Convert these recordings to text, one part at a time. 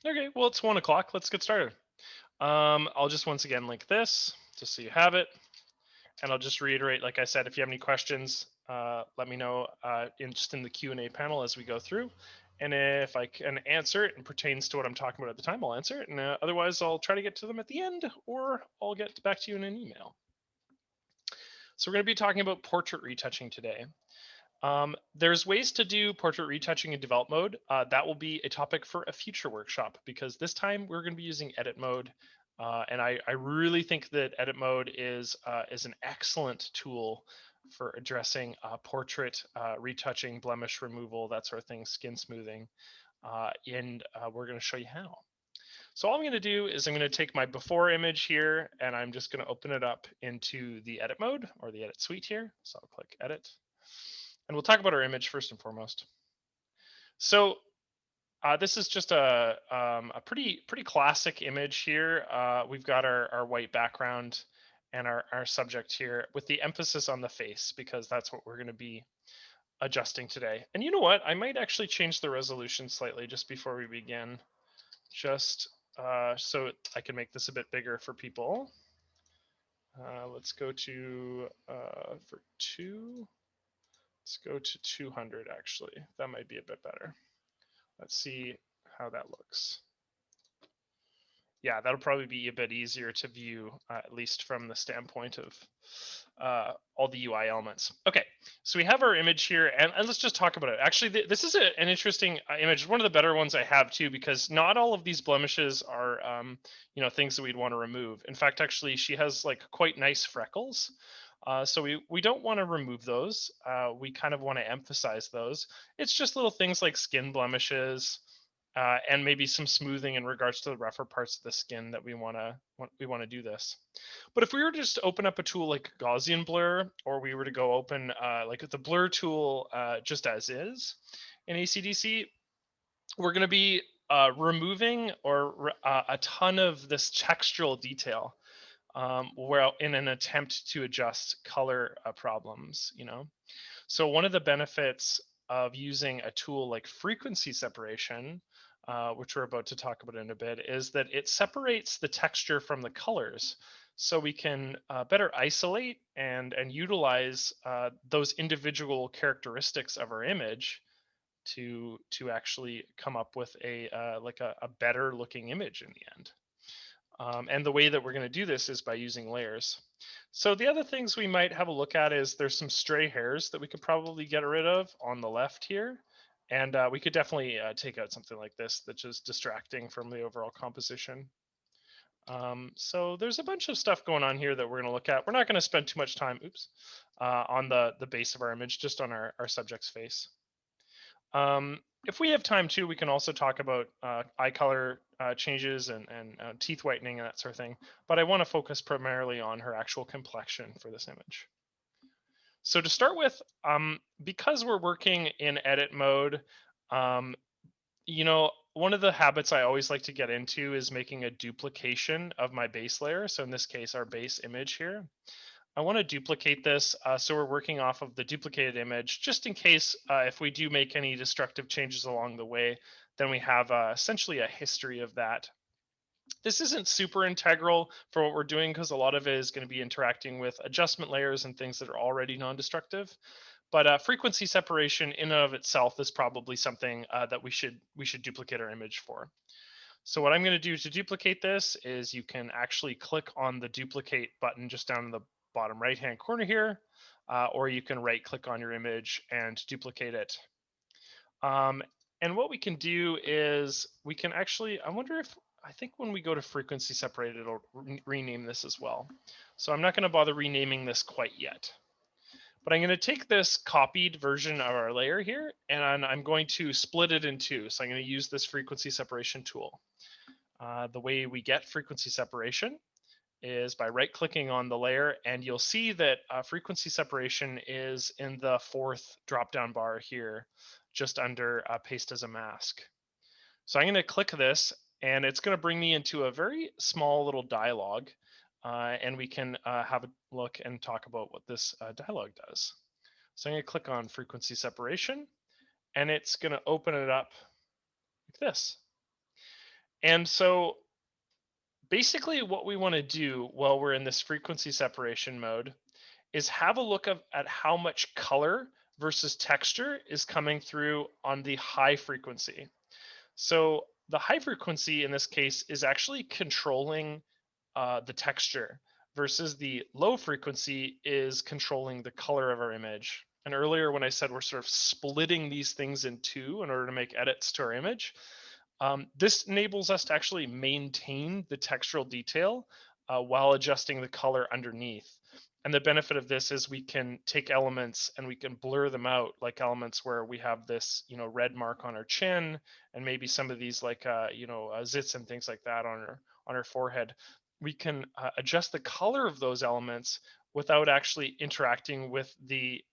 Okay, well, it's 1 o'clock. Let's get started. I'll just once again link this just so you have it. And I'll just reiterate, like I said, if you have any questions, let me know just in the Q&A panel as we go through. And if I can answer it and pertains to what I'm talking about at the time, I'll answer it. And otherwise, I'll try to get to them at the end, or I'll get back to you in an email. So we're going to be talking about portrait retouching today. There's ways to do portrait retouching in develop mode. That will be a topic for a future workshop because this time we're going to be using edit mode. And I really think that edit mode is an excellent tool for addressing portrait retouching, blemish removal, that sort of thing, skin smoothing. And we're going to show you how. So all I'm going to do is I'm going to take my before image here and I'm just going to open it up into the edit mode or the edit suite here. So I'll click edit. And we'll talk about our image first and foremost. So this is just a pretty classic image here. We've got our white background and our subject here with the emphasis on the face because that's what we're going to be adjusting today. And you know what? I might actually change the resolution slightly just before we begin, just so I can make this a bit bigger for people. Let's go to for 2. Let's go to 200 actually. That might be a bit better. Let's see how that looks. Yeah, that'll probably be a bit easier to view, at least from the standpoint of all the UI elements. Okay, so we have our image here, and let's just talk about it. Actually, this is an interesting image, one of the better ones I have too, because not all of these blemishes are, things that we'd want to remove. In fact, actually, she has like quite nice freckles. So we don't want to remove those. We kind of want to emphasize those. It's just little things like skin blemishes, and maybe some smoothing in regards to the rougher parts of the skin that we want to do this. But if we were to just open up a tool like Gaussian blur, or we were to go open like the blur tool just as is in ACDSee, we're going to be removing a ton of this textural detail, where in an attempt to adjust color problems. So one of the benefits of using a tool like frequency separation, which we're about to talk about in a bit, is that it separates the texture from the colors. So we can better isolate and utilize those individual characteristics of our image to actually come up with a better looking image in the end. And the way that we're going to do this is by using layers. So the other things we might have a look at is there's some stray hairs that we could probably get rid of on the left here. And we could definitely take out something like this that's just distracting from the overall composition. So there's a bunch of stuff going on here that we're going to look at. We're not going to spend too much time, on the base of our image, just on our subject's face. If we have time too, we can also talk about eye color changes and teeth whitening and that sort of thing. But I want to focus primarily on her actual complexion for this image. So to start with, because we're working in edit mode, one of the habits I always like to get into is making a duplication of my base layer. So in this case, our base image here. I want to duplicate this, so we're working off of the duplicated image, just in case if we do make any destructive changes along the way, then we have essentially a history of that. This isn't super integral for what we're doing because a lot of it is going to be interacting with adjustment layers and things that are already non-destructive. But frequency separation in and of itself is probably something that we should duplicate our image for. So what I'm going to do to duplicate this is you can actually click on the duplicate button just down in the bottom right hand corner here, or you can right click on your image and duplicate it. And what we can do is we can actually, I think when we go to frequency separated, it'll rename this as well. So I'm not going to bother renaming this quite yet. But I'm going to take this copied version of our layer here, and I'm going to split it in two. So I'm going to use this frequency separation tool. The way we get frequency separation is by right-clicking on the layer, and you'll see that frequency separation is in the fourth drop-down bar here, just under paste as a mask. So I'm going to click this, and it's going to bring me into a very small little dialog, and we can have a look and talk about what this dialog does. So I'm going to click on frequency separation, and it's going to open it up like this. And so basically what we want to do while we're in this frequency separation mode is have a look at how much color versus texture is coming through on the high frequency. So the high frequency in this case is actually controlling the texture versus the low frequency is controlling the color of our image. And earlier when I said we're sort of splitting these things in two in order to make edits to our image, this enables us to actually maintain the textural detail while adjusting the color underneath. And the benefit of this is we can take elements and we can blur them out, like elements where we have this, red mark on our chin, and maybe some of these like, zits and things like that on our forehead. We can adjust the color of those elements without actually interacting with the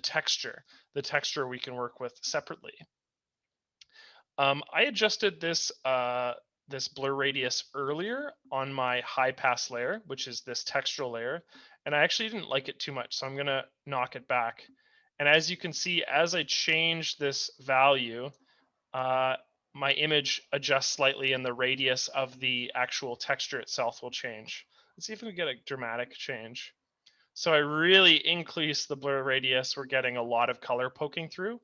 texture. The texture we can work with separately. I adjusted this blur radius earlier on my high pass layer, which is this textural layer, and I actually didn't like it too much, so I'm gonna knock it back. And as you can see, as I change this value, uh, my image adjusts slightly and the radius of the actual texture itself will change. Let's see if we can get a dramatic change. So I really increase the blur radius. We're getting a lot of color poking through.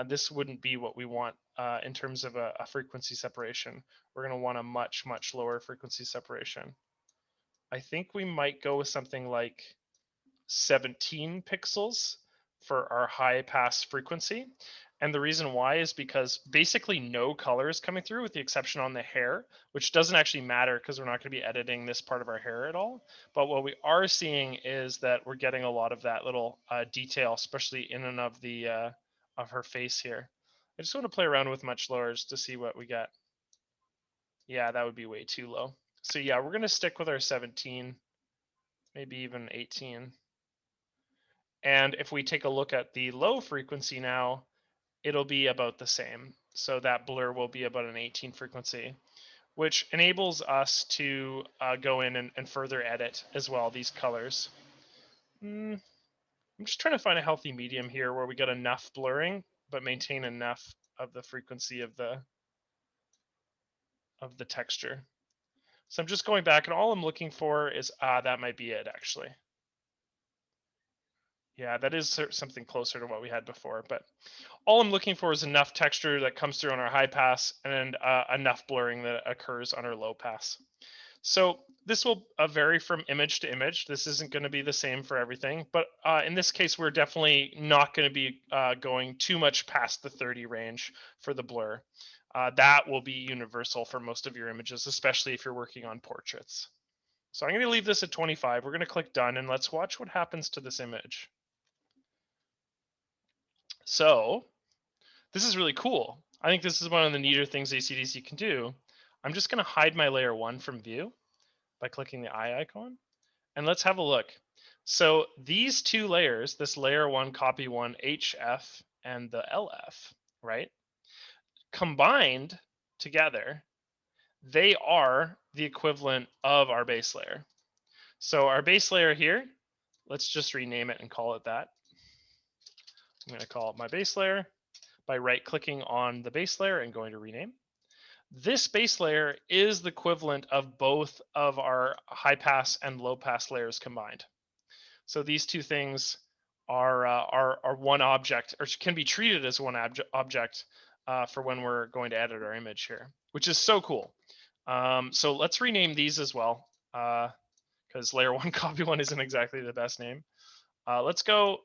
This wouldn't be what we want in terms of a frequency separation. We're going to want a much, much lower frequency separation. I think we might go with something like 17 pixels for our high pass frequency. And the reason why is because basically no color is coming through with the exception on the hair, which doesn't actually matter because we're not going to be editing this part of our hair at all. But what we are seeing is that we're getting a lot of that little detail, especially in and of her face here. I just want to play around with much lower just to see what we get. Yeah, that would be way too low. So yeah, we're going to stick with our 17, maybe even 18. And if we take a look at the low frequency now, it'll be about the same. So that blur will be about an 18 frequency, which enables us to go in and further edit as well these colors. I'm just trying to find a healthy medium here where we get enough blurring, but maintain enough of the frequency of the texture. So I'm just going back and all I'm looking for is, that might be it actually. Yeah, that is something closer to what we had before, but all I'm looking for is enough texture that comes through on our high pass and enough blurring that occurs on our low pass. So this will vary from image to image. This isn't going to be the same for everything, but in this case, we're definitely not going to be going too much past the 30 range for the blur. That will be universal for most of your images, especially if you're working on portraits. So I'm going to leave this at 25. We're going to click done and let's watch what happens to this image. So this is really cool. I think this is one of the neater things ACDSee can do. I'm just going to hide my layer 1 from view by clicking the eye icon. And let's have a look. So these two layers, this layer 1, copy 1, HF, and the LF, right? Combined together, they are the equivalent of our base layer. So our base layer here, let's just rename it and call it that. I'm going to call it my base layer by right-clicking on the base layer and going to rename. This base layer is the equivalent of both of our high pass and low pass layers combined. So these two things are one object, or can be treated as one object for when we're going to edit our image here, which is so cool. So let's rename these as well, because layer 1 copy 1 isn't exactly the best name. Let's go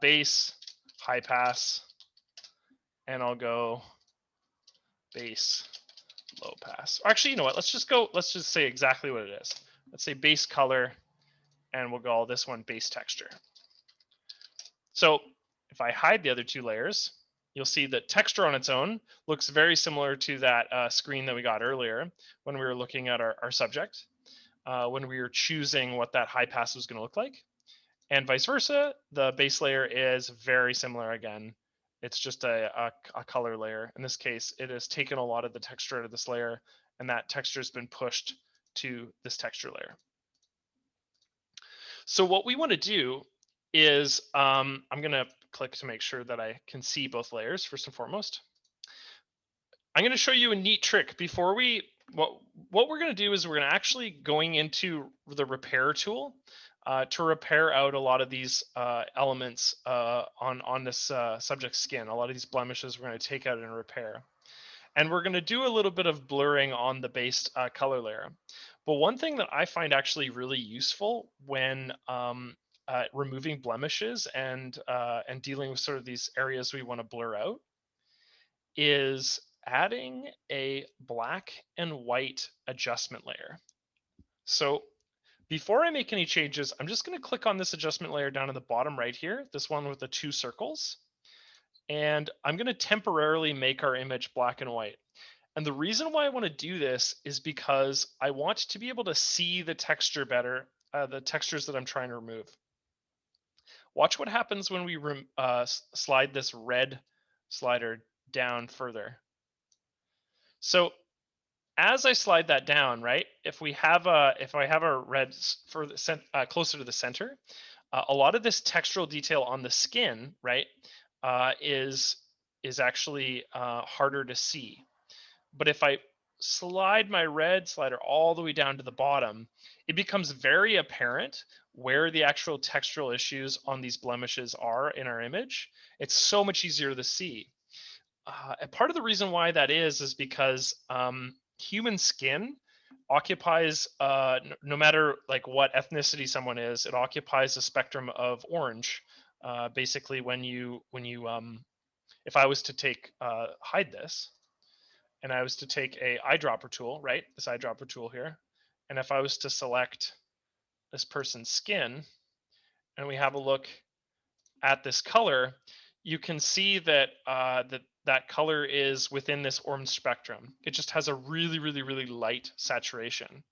base high pass, and I'll go base low pass. Or actually, you know what? Let's just say exactly what it is. Let's say base color, and we'll call this one base texture. So if I hide the other two layers, you'll see that texture on its own looks very similar to that screen that we got earlier when we were looking at our subject, when we were choosing what that high pass was going to look like. And vice versa, the base layer is very similar again. It's just a color layer. In this case, it has taken a lot of the texture out of this layer, and that texture has been pushed to this texture layer. So what we want to do is, I'm going to click to make sure that I can see both layers first and foremost. I'm going to show you a neat trick before we what we're going to do is we're going to actually going into the repair tool to repair out a lot of these elements on this subject skin. A lot of these blemishes we're going to take out and repair, and we're going to do a little bit of blurring on the base color layer. But one thing that I find actually really useful when removing blemishes and dealing with sort of these areas we want to blur out is adding a black and white adjustment layer. So before I make any changes, I'm just going to click on this adjustment layer down in the bottom right here, this one with the two circles, and I'm going to temporarily make our image black and white. And the reason why I want to do this is because I want to be able to see the texture better, the textures that I'm trying to remove. Watch what happens when we slide this red slider down further. So as I slide that down, right? If I have a red further closer to the center, a lot of this textural detail on the skin, right, is actually harder to see. But if I slide my red slider all the way down to the bottom, it becomes very apparent where the actual textural issues on these blemishes are in our image. It's so much easier to see. And part of the reason why that is because human skin occupies, no matter like what ethnicity someone is, it occupies a spectrum of orange. Basically, if I was to take hide this, and I was to take a eyedropper tool, right, this eyedropper tool here, and if I was to select this person's skin, and we have a look at this color, you can see that that color is within this orange spectrum. It just has a really, really, really light saturation.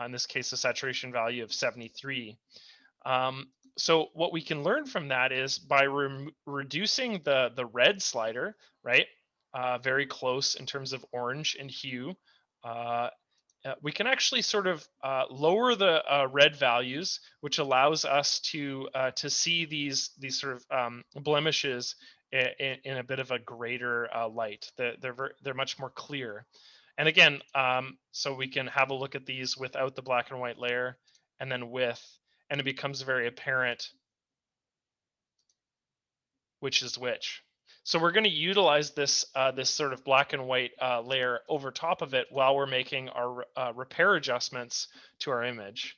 In this case, a saturation value of 73. So what we can learn from that is by reducing the red slider, right, very close in terms of orange and hue, uh, we can actually sort of lower the red values, which allows us to see these sort of blemishes in a bit of a greater light. They're much more clear. And again, so we can have a look at these without the black and white layer, and then with, and it becomes very apparent which is which. So we're going to utilize this sort of black and white layer over top of it while we're making our repair adjustments to our image.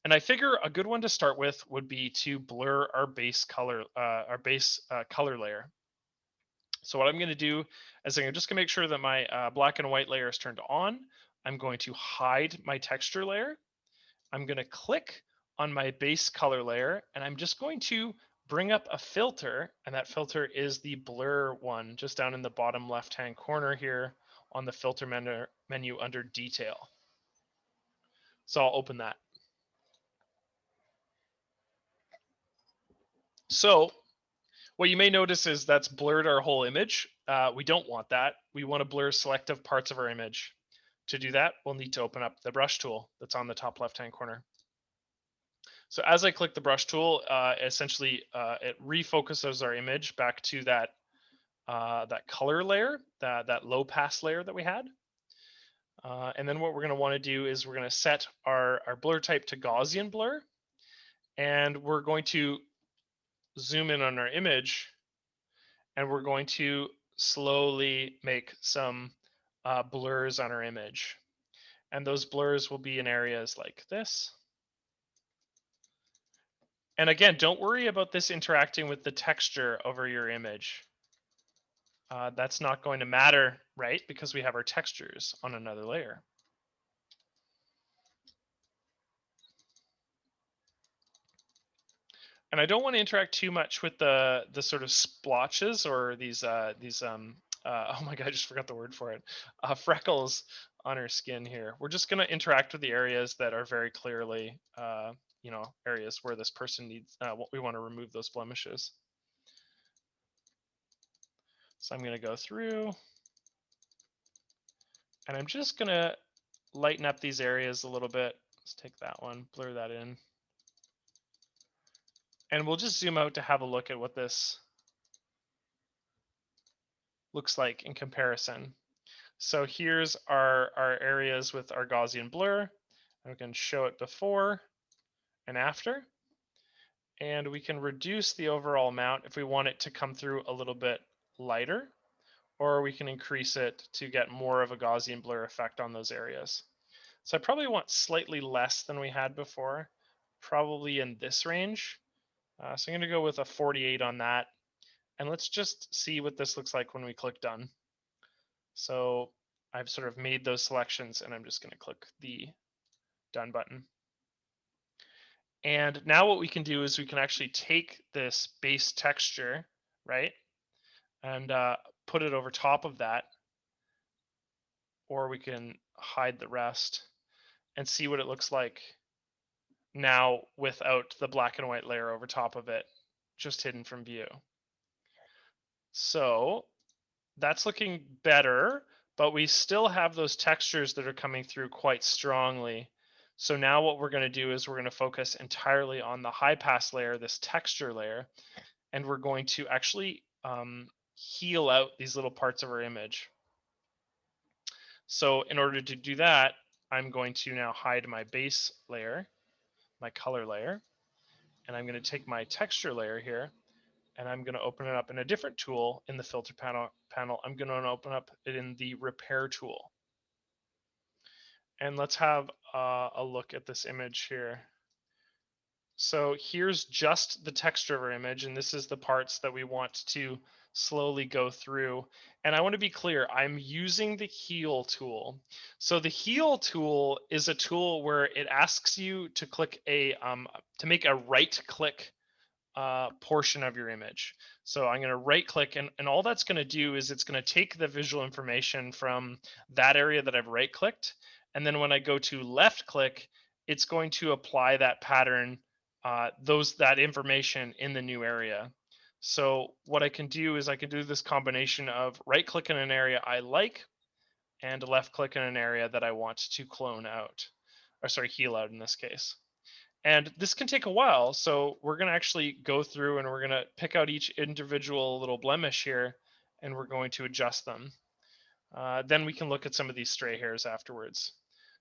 And I figure a good one to start with would be to blur our base color layer. So what I'm going to do is I'm just going to make sure that my black and white layer is turned on. I'm going to hide my texture layer. I'm going to click on my base color layer, and I'm just going to bring up a filter, and that filter is the blur one just down in the bottom left hand corner here on the filter menu under detail. So I'll open that. So what you may notice is that's blurred our whole image. We don't want that. We want to blur selective parts of our image. To do that, we'll need to open up the brush tool that's on the top left hand corner. So as I click the brush tool, essentially it refocuses our image back to that that color layer, that low pass layer that we had. And then what we're going to want to do is we're going to set our blur type to Gaussian blur, and we're going to zoom in on our image, and we're going to slowly make some blurs on our image. And those blurs will be in areas like this. And again, don't worry about this interacting with the texture over your image. That's not going to matter, right? Because we have our textures on another layer. And I don't want to interact too much with the sort of splotches or these oh my god, I just forgot the word for it, freckles on her skin here. We're just going to interact with the areas that are very clearly you know, areas where this person needs what we want to remove those blemishes. So I'm going to go through, and I'm just going to lighten up these areas a little bit. Let's take that one, blur that in. And we'll just zoom out to have a look at what this looks like in comparison. So here's our areas with our Gaussian blur. We can show it before and after. And we can reduce the overall amount if we want it to come through a little bit lighter, or we can increase it to get more of a Gaussian blur effect on those areas. So I probably want slightly less than we had before, probably in this range. So I'm going to go with a 48 on that. And let's just see what this looks like when we click done. So I've sort of made those selections, and I'm just going to click the done button. And now what we can do is we can actually take this base texture, right, and put it over top of that, or we can hide the rest and see what it looks like now without the black and white layer over top of it, just hidden from view. So that's looking better, but we still have those textures that are coming through quite strongly. So now what we're going to do is we're going to focus entirely on the high pass layer, this texture layer, and we're going to actually heal out these little parts of our image. So in order to do that, I'm going to now hide my base layer, my color layer, and I'm going to take my texture layer here, and I'm going to open it up in a different tool in the filter panel. I'm going to open up it in the repair tool. And let's have a look at this image here. So here's just the texture of our image, and this is the parts that we want to slowly go through. And I want to be clear, I'm using the heal tool. So the heal tool is a tool where it asks you to click to make a right click portion of your image. So I'm going to right click, and all that's going to do is it's going to take the visual information from that area that I've right clicked. And then when I go to left click, it's going to apply that pattern, that information in the new area. So what I can do is I can do this combination of right click in an area I like and left click in an area that I want to clone out, or sorry, heal out in this case. And this can take a while. So we're going to actually go through and we're going to pick out each individual little blemish here, and we're going to adjust them. Then we can look at some of these stray hairs afterwards.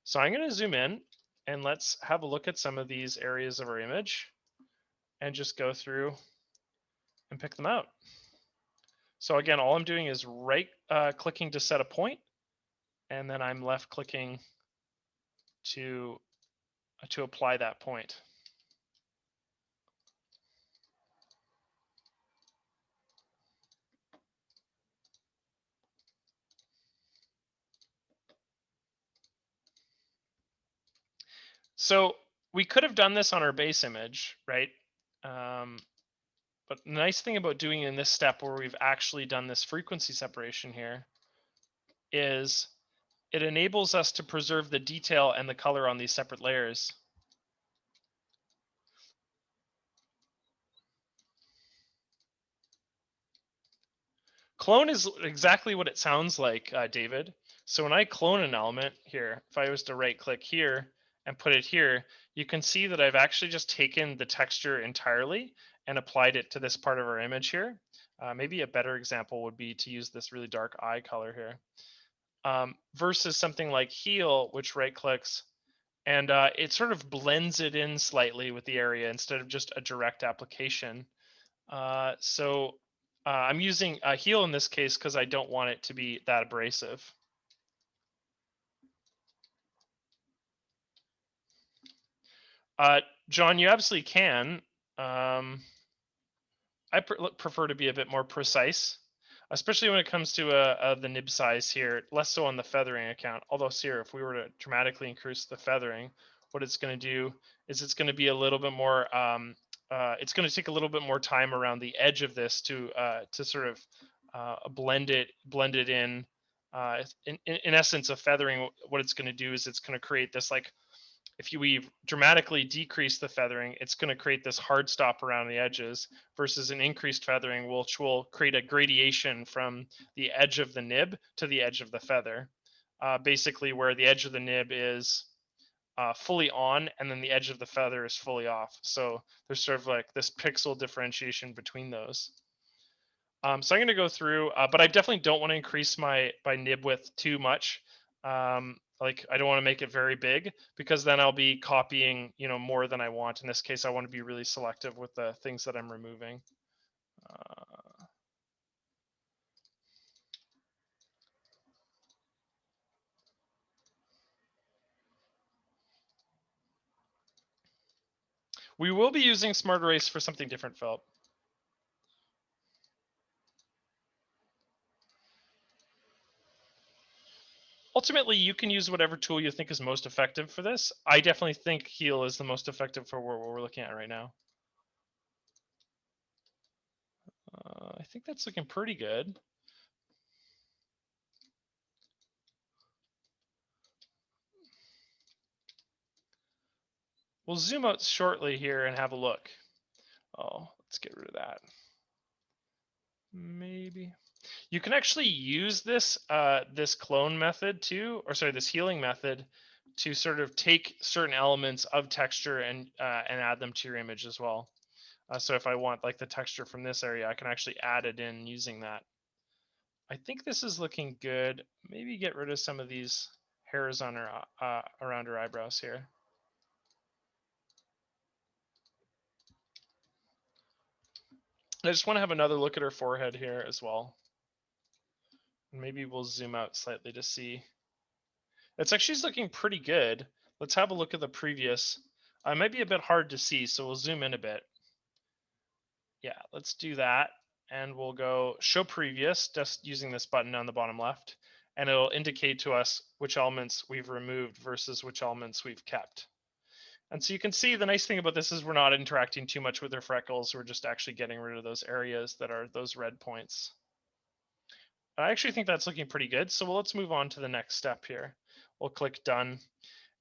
So I'm going to zoom in, and let's have a look at some of these areas of our image and just go through and pick them out. So again, all I'm doing is right clicking to set a point, and then I'm left clicking to apply that point. So we could have done this on our base image, right? But the nice thing about doing it in this step where we've actually done this frequency separation here is it enables us to preserve the detail and the color on these separate layers. Clone is exactly what it sounds like, David. So when I clone an element here, if I was to right click here and put it here, you can see that I've actually just taken the texture entirely and applied it to this part of our image here. Maybe a better example would be to use this really dark eye color here. Versus something like heal, which right clicks and it sort of blends it in slightly with the area instead of just a direct application. I'm using heal in this case because I don't want it to be that abrasive. John, you absolutely can. I prefer to be a bit more precise, especially when it comes to the nib size here, less so on the feathering account. Although here, if we were to dramatically increase the feathering, what it's going to do is it's going to be a little bit more, it's going to take a little bit more time around the edge of this to sort of blend it in. In essence, a feathering, what it's going to do is it's going to create this like, if we dramatically decrease the feathering, it's going to create this hard stop around the edges versus an increased feathering, which will create a gradation from the edge of the nib to the edge of the feather. Basically where the edge of the nib is fully on and then the edge of the feather is fully off. So there's sort of like this pixel differentiation between those. So I'm going to go through, but I definitely don't want to increase my nib width too much. Like I don't want to make it very big because then I'll be copying, more than I want. In this case, I want to be really selective with the things that I'm removing. We will be using Smart Erase for something different, Philip. Ultimately, you can use whatever tool you think is most effective for this. I definitely think Heal is the most effective for what we're looking at right now. I think that's looking pretty good. We'll zoom out shortly here and have a look. Oh, let's get rid of that. Maybe. You can actually use this this clone method too, or sorry, this healing method to sort of take certain elements of texture and add them to your image as well. So if I want like the texture from this area, I can actually add it in using that. I think this is looking good. Maybe get rid of some of these hairs on her around her eyebrows here. I just want to have another look at her forehead here as well. And maybe we'll zoom out slightly to see. It's actually looking pretty good. Let's have a look at the previous. It might be a bit hard to see, so we'll zoom in a bit. Yeah, let's do that. And we'll go show previous, just using this button on the bottom left. And it'll indicate to us which elements we've removed versus which elements we've kept. And so you can see the nice thing about this is we're not interacting too much with their freckles. We're just actually getting rid of those areas that are those red points. I actually think that's looking pretty good. So let's move on to the next step here. We'll click done.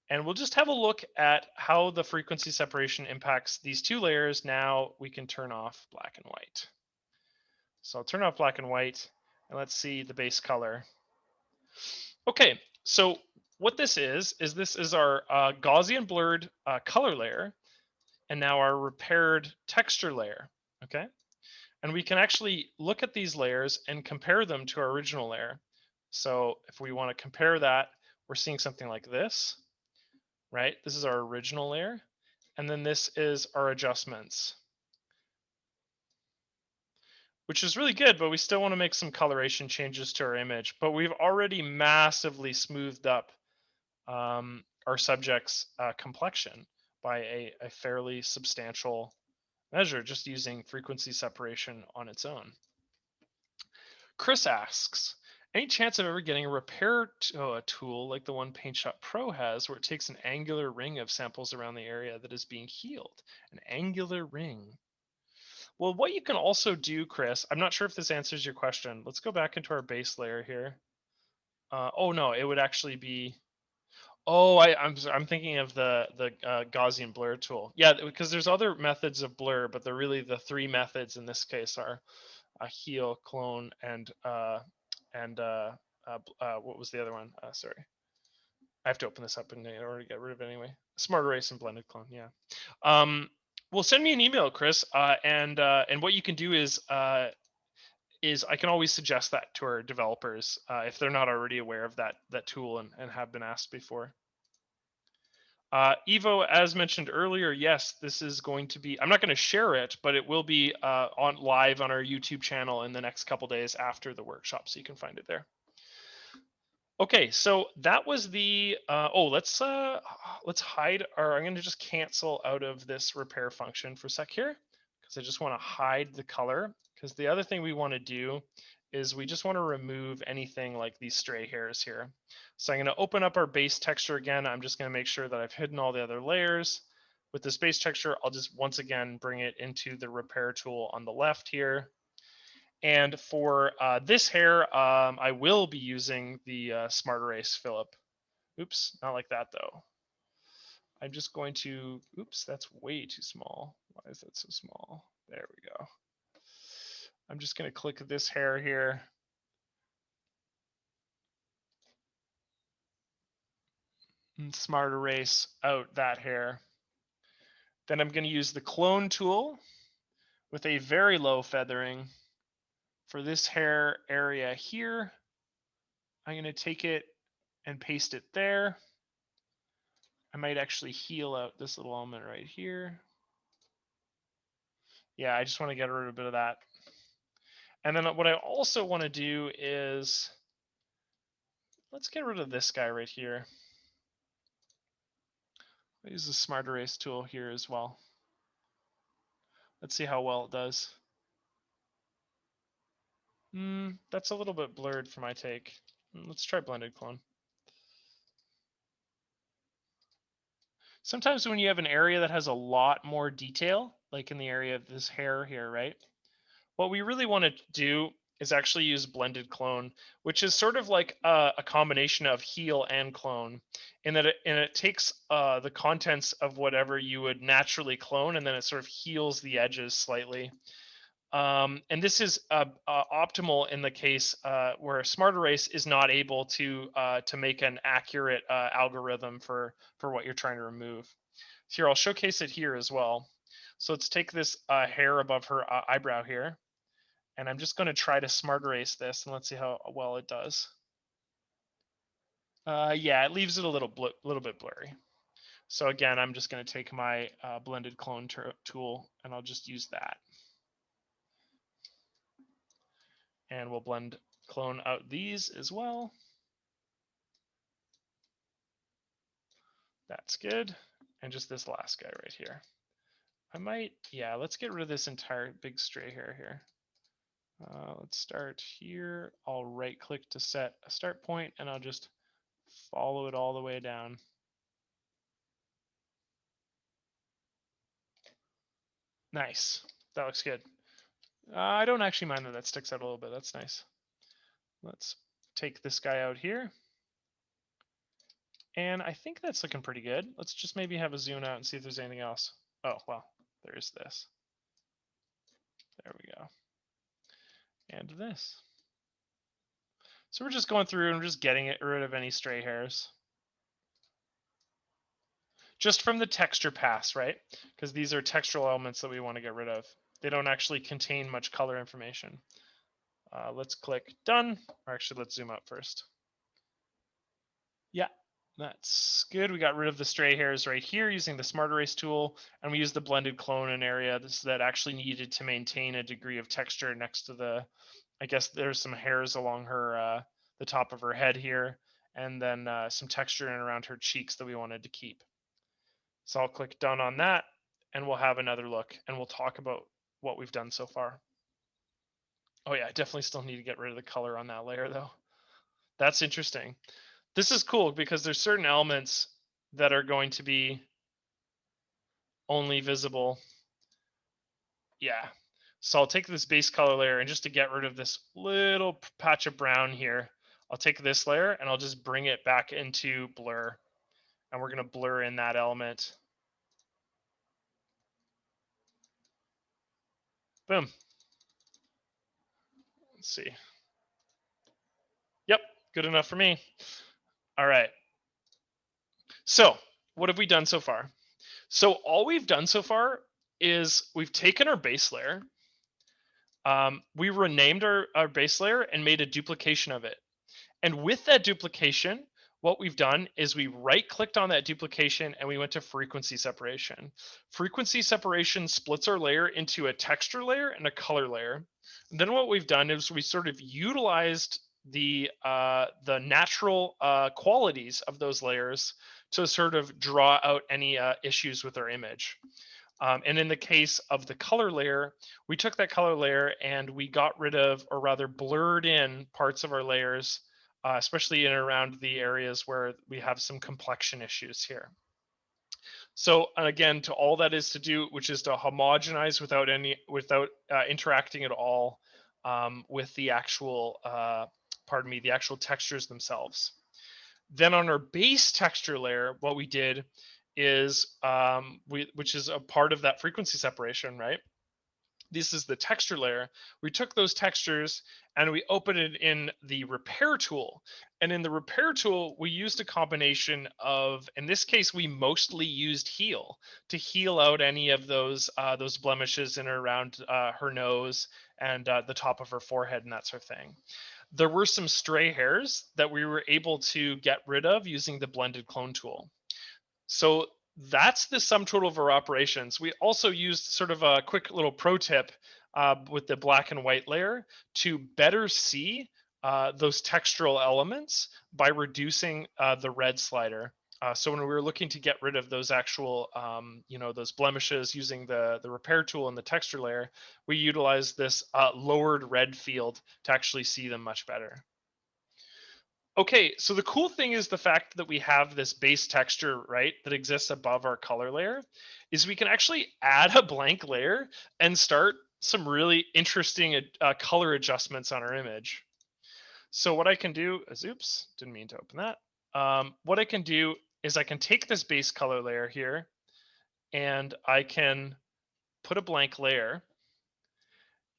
And we'll just have a look at how the frequency separation impacts these two layers. Now we can turn off black and white. So I'll turn off black and white and let's see the base color. Okay, so what this is this is our Gaussian blurred color layer and now our repaired texture layer, okay? And we can actually look at these layers and compare them to our original layer. So if we want to compare that, we're seeing something like this, right? This is our original layer. And then this is our adjustments, which is really good, but we still want to make some coloration changes to our image. But we've already massively smoothed up our subject's complexion by a fairly substantial measure just using frequency separation on its own. Chris asks, any chance of ever getting a repair tool like the one PaintShop Pro has, where it takes an angular ring of samples around the area that is being healed? An angular ring. Well, what you can also do, Chris, I'm not sure if this answers your question. Let's go back into our base layer here. Oh no, it would actually be. Oh, I'm thinking of the Gaussian blur tool. Yeah, because there's other methods of blur, but they're really the three methods in this case are heal, clone, and what was the other one? Sorry, I have to open this up in order to get rid of it anyway. Smart Erase and blended clone. Yeah. Well, send me an email, Chris, and what you can do is I can always suggest that to our developers if they're not already aware of that tool and have been asked before. Evo, as mentioned earlier, yes, this is going to be, I'm not going to share it, but it will be on live on our YouTube channel in the next couple days after the workshop, so you can find it there. Okay, so that was the, let's hide, or I'm going to just cancel out of this repair function for a sec here, because I just want to hide the color, because the other thing we want to do is we just want to remove anything like these stray hairs here. So I'm going to open up our base texture again. I'm just going to make sure that I've hidden all the other layers. With this base texture, I'll just once again bring it into the repair tool on the left here. And for this hair, I will be using the Smart Erase Phillip. Oops, not like that though. I'm just going to, oops, that's way too small. Why is that so small? There we go. I'm just going to click this hair here. And Smart Erase out that hair. Then I'm going to use the clone tool with a very low feathering for this hair area here, I'm going to take it and paste it there. I might actually heal out this little element right here. Yeah, I just want to get rid of a bit of that. And then what I also want to do is, let's get rid of this guy right here. I'll use the Smart Erase tool here as well. Let's see how well it does. That's a little bit blurred for my take. Let's try blended clone. Sometimes when you have an area that has a lot more detail, like in the area of this hair here, right? What we really want to do is actually use blended clone, which is sort of like a combination of heal and clone, in that it takes the contents of whatever you would naturally clone, and then it sort of heals the edges slightly. And this is optimal in the case where Smart Erase is not able to make an accurate algorithm for what you're trying to remove. So here, I'll showcase it here as well. So let's take this hair above her eyebrow here, and I'm just going to try to Smart Erase this, and let's see how well it does. Yeah, it leaves it a little bit blurry. So again, I'm just going to take my blended clone tool, and I'll just use that. And we'll blend clone out these as well. That's good. And just this last guy right here. I might, yeah, let's get rid of this entire big stray hair here. Let's start here. I'll right click to set a start point, and I'll just follow it all the way down. Nice. That looks good. I don't actually mind that that sticks out a little bit. That's nice. Let's take this guy out here. And I think that's looking pretty good. Let's just maybe have a zoom out and see if there's anything else. Oh, well, there's this. There we go. And this. So we're just going through and we're just getting rid of any stray hairs. Just from the texture pass, right? Because these are textural elements that we want to get rid of. They don't actually contain much color information. Let's click done, or actually let's zoom out first. Yeah, that's good. We got rid of the stray hairs right here using the Smart Erase tool, and we used the blended clone in area that actually needed to maintain a degree of texture next to the, I guess there's some hairs along her, the top of her head here, and then some texture in around her cheeks that we wanted to keep. So I'll click done on that, and we'll have another look, and we'll talk about what we've done so far. Oh yeah, I definitely still need to get rid of the color on that layer though. That's interesting. This is cool because there's certain elements that are going to be only visible. Yeah. So I'll take this base color layer, and just to get rid of this little patch of brown here, I'll take this layer and I'll just bring it back into blur. And we're going to blur in that element. Boom. Let's see. Yep, good enough for me. All right. So what have we done so far? So all we've done so far is we've taken our base layer, we renamed our base layer and made a duplication of it. And with that duplication, what we've done is we right clicked on that duplication and we went to frequency separation. Frequency separation splits our layer into a texture layer and a color layer. And then what we've done is we sort of utilized the natural qualities of those layers to sort of draw out any issues with our image. And in the case of the color layer, we took that color layer and we got rid of, or rather blurred in, parts of our layers, especially in and around the areas where we have some complexion issues here. So again, to all that is to do, which is to homogenize without interacting at all with the actual, the actual textures themselves. Then on our base texture layer, what we did is, which is a part of that frequency separation, right? this is the texture layer. We took those textures and we opened it in the repair tool. And in the repair tool, we used a combination of, in this case, we mostly used heal to heal out any of those blemishes in or around her nose and the top of her forehead and that sort of thing. There were some stray hairs that we were able to get rid of using the blended clone tool. So that's the sum total of our operations. We also used sort of a quick little pro tip with the black and white layer to better see those textural elements by reducing the red slider. So when we were looking to get rid of those actual, those blemishes using the repair tool and the texture layer, we utilized this lowered red field to actually see them much better. Okay, so the cool thing is the fact that we have this base texture, right, that exists above our color layer, is we can actually add a blank layer and start some really interesting color adjustments on our image. So what I can do is, oops, didn't mean to open that. What I can do is I can take this base color layer here and I can put a blank layer.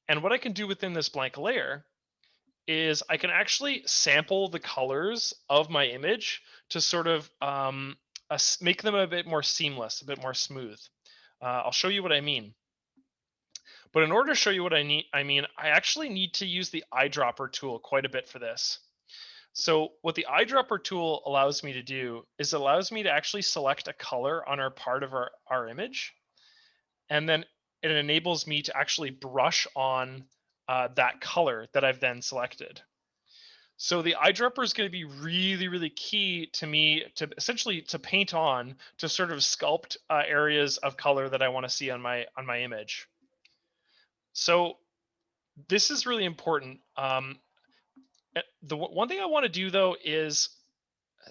And what I can do within this blank layer is I can actually sample the colors of my image to sort of make them a bit more seamless, a bit more smooth. I'll show you what I mean. But in order to show you what I actually need to use the eyedropper tool quite a bit for this. So what the eyedropper tool allows me to do is it allows me to actually select a color on our part of our image. And then it enables me to actually brush on that color that I've then selected. So the eyedropper is going to be really, really key to me to essentially to paint on to sort of sculpt areas of color that I want to see on my image. So this is really important. The one thing I want to do though is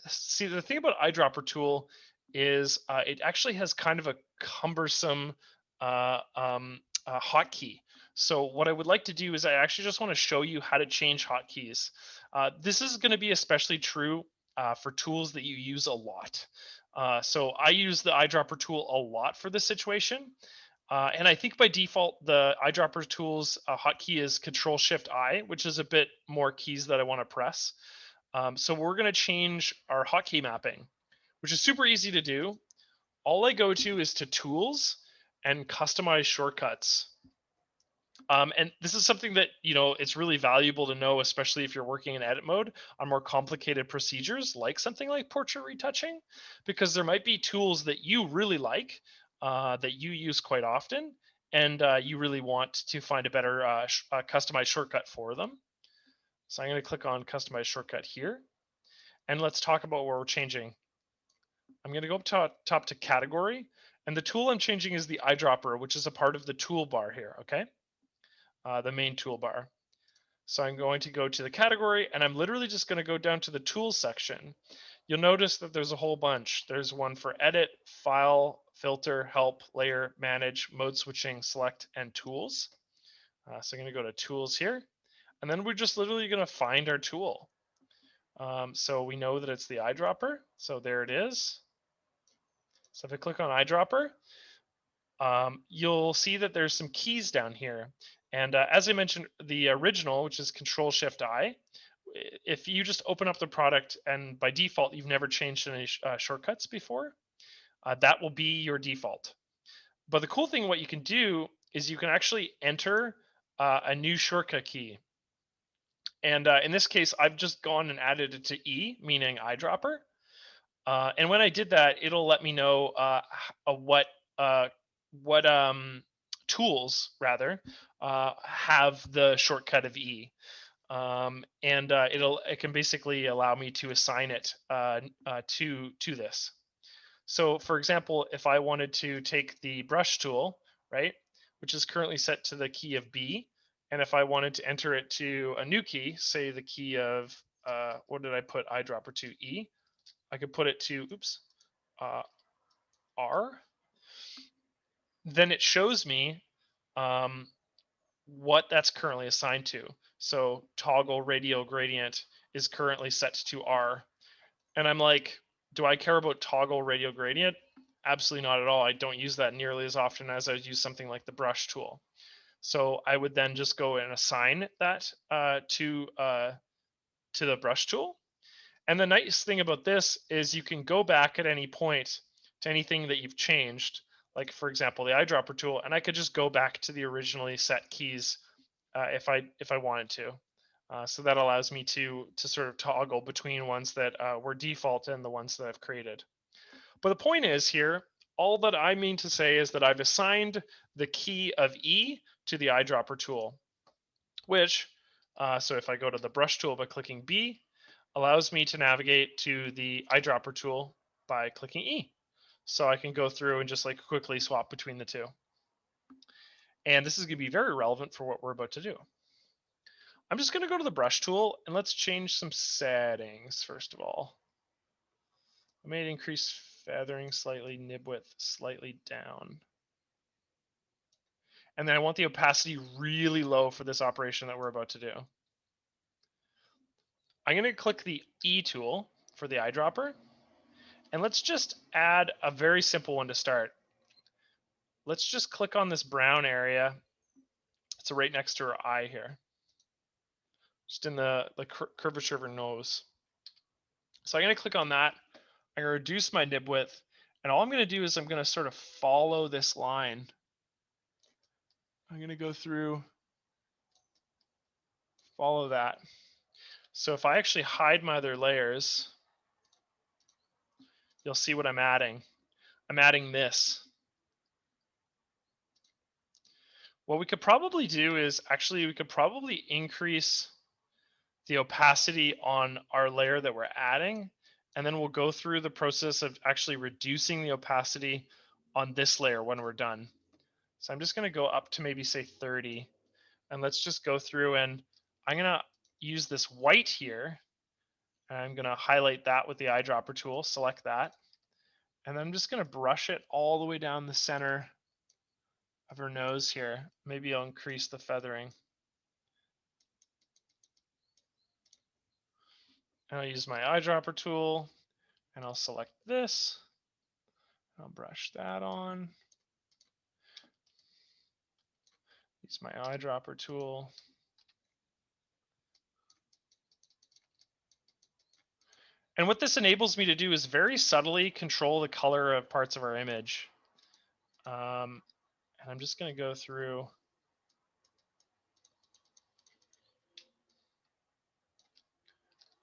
see the thing about eyedropper tool is it actually has kind of a cumbersome hotkey. So what I would like to do is I actually just want to show you how to change hotkeys. This is going to be especially true for tools that you use a lot. So I use the eyedropper tool a lot for this situation. And I think by default, the eyedropper tool's hotkey is Control-Shift-I, which is a bit more keys that I want to press. So we're going to change our hotkey mapping, which is super easy to do. All I go to is to Tools and Customize Shortcuts. And this is something that, it's really valuable to know, especially if you're working in edit mode on more complicated procedures, like something like portrait retouching, because there might be tools that you really like, that you use quite often, and you really want to find a better customized shortcut for them. So I'm going to click on Customize Shortcut here, and let's talk about what we're changing. I'm going to go up top to Category, and the tool I'm changing is the eyedropper, which is a part of the toolbar here, okay? The main toolbar. So I'm going to go to the category and I'm literally just going to go down to the tools section. You'll notice that there's a whole bunch. There's one for edit, file, filter, help, layer, manage, mode switching, select, and tools. So I'm going to go to tools here. And then we're just literally going to find our tool. So we know that it's the eyedropper. So there it is. So if I click on eyedropper, you'll see that there's some keys down here. And as I mentioned, the original, which is Control-Shift-I, if you just open up the product and by default, you've never changed any shortcuts before, that will be your default. But the cool thing, what you can do is you can actually enter a new shortcut key. And in this case, I've just gone and added it to E, meaning eyedropper. And when I did that, it'll let me know what tools rather have the shortcut of E, and it can basically allow me to assign it to this. So, for example, if I wanted to take the brush tool, right, which is currently set to the key of B, and if I wanted to enter it to a new key, say the key of what did I put eyedropper to, E, I could put it to R. Then it shows me what that's currently assigned to. So toggle radial gradient is currently set to R. And I'm like, do I care about toggle radial gradient? Absolutely not at all. I don't use that nearly as often as I use something like the brush tool. So I would then just go and assign that to the brush tool. And the nice thing about this is you can go back at any point to anything that you've changed, like for example, the eyedropper tool, and I could just go back to the originally set keys if I wanted to. So that allows me to sort of toggle between ones that were default and the ones that I've created. But the point is here, all that I mean to say is that I've assigned the key of E to the eyedropper tool, which, so if I go to the brush tool by clicking B, allows me to navigate to the eyedropper tool by clicking E. So I can go through and just like quickly swap between the two. And this is going to be very relevant for what we're about to do. I'm just going to go to the brush tool and let's change some settings first of all. I may increase feathering slightly, nib width slightly down. And then I want the opacity really low for this operation that we're about to do. I'm going to click the E tool for the eyedropper. And let's just add a very simple one to start. Let's just click on this brown area. It's right next to her eye here. Just in the curvature of her nose. So I'm going to click on that. I'm going to reduce my nib width. And all I'm going to do is I'm going to sort of follow this line. I'm going to go through, follow that. So if I actually hide my other layers, you'll see what I'm adding. I'm adding this. What we could probably do is actually we could probably increase the opacity on our layer that we're adding, and then we'll go through the process of actually reducing the opacity on this layer when we're done. So I'm just going to go up to maybe say 30, and let's just go through, and I'm going to use this white here, and I'm going to highlight that with the eyedropper tool, select that, and I'm just going to brush it all the way down the center of her nose here. Maybe I'll increase the feathering. And I'll use my eyedropper tool, and I'll select this. I'll brush that on. Use my eyedropper tool. And what this enables me to do is very subtly control the color of parts of our image. And I'm just going to go through.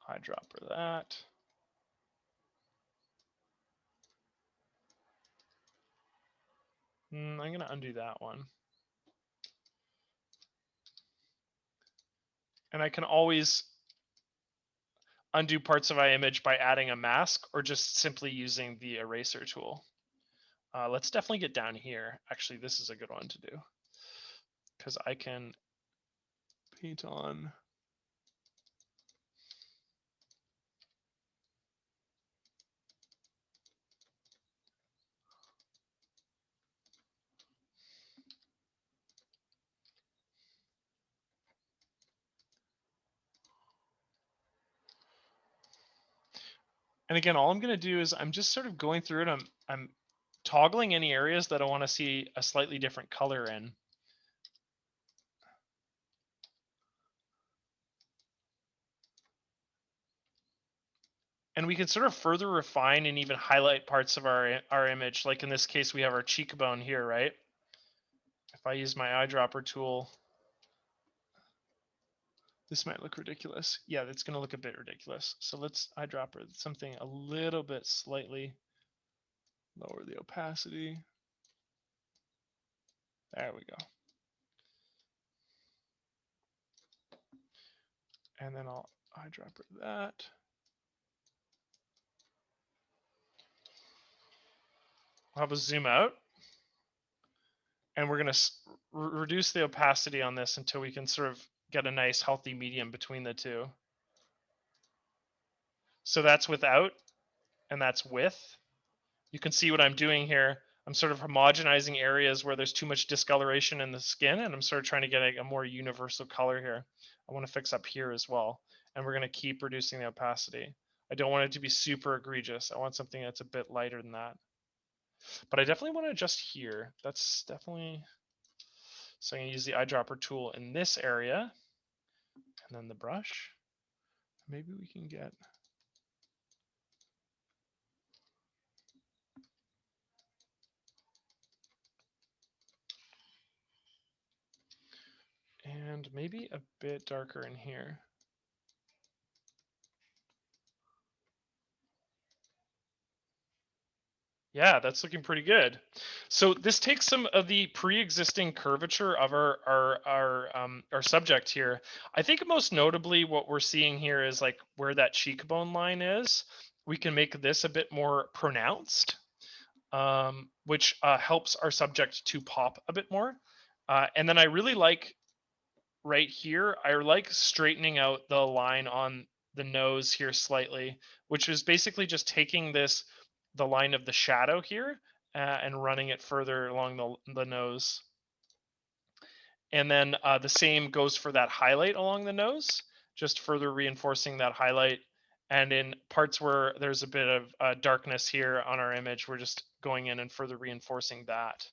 Eyedropper that. I'm going to undo that one. And I can always undo parts of my image by adding a mask or just simply using the eraser tool. Let's definitely get down here. Actually, this is a good one to do because I can paint on. And again, all I'm going to do is I'm just sort of going through it. I'm toggling any areas that I want to see a slightly different color in. And we can sort of further refine and even highlight parts of our image. Like in this case, we have our cheekbone here, right? If I use my eyedropper tool, this might look ridiculous. Yeah, that's going to look a bit ridiculous. So let's eyedropper something a little bit slightly lower the opacity. There we go. And then I'll eyedropper that. I'll have a zoom out. And we're going to reduce the opacity on this until we can sort of get a nice healthy medium between the two. So that's without, and that's with. You can see what I'm doing here. I'm sort of homogenizing areas where there's too much discoloration in the skin, and I'm sort of trying to get a more universal color here. I want to fix up here as well, and we're going to keep reducing the opacity. I don't want it to be super egregious. I want something that's a bit lighter than that. But I definitely want to adjust here. That's definitely So I'm going to use the eyedropper tool in this area, and then the brush. Maybe we can get, and maybe a bit darker in here. Yeah, that's looking pretty good. So this takes some of the pre-existing curvature of our subject here. I think most notably what we're seeing here is like where that cheekbone line is. We can make this a bit more pronounced, which helps our subject to pop a bit more. And then I really like right here, I like straightening out the line on the nose here slightly, which is basically just taking the line of the shadow here and running it further along the nose. And then the same goes for that highlight along the nose, just further reinforcing that highlight. And in parts where there's a bit of darkness here on our image, we're just going in and further reinforcing that.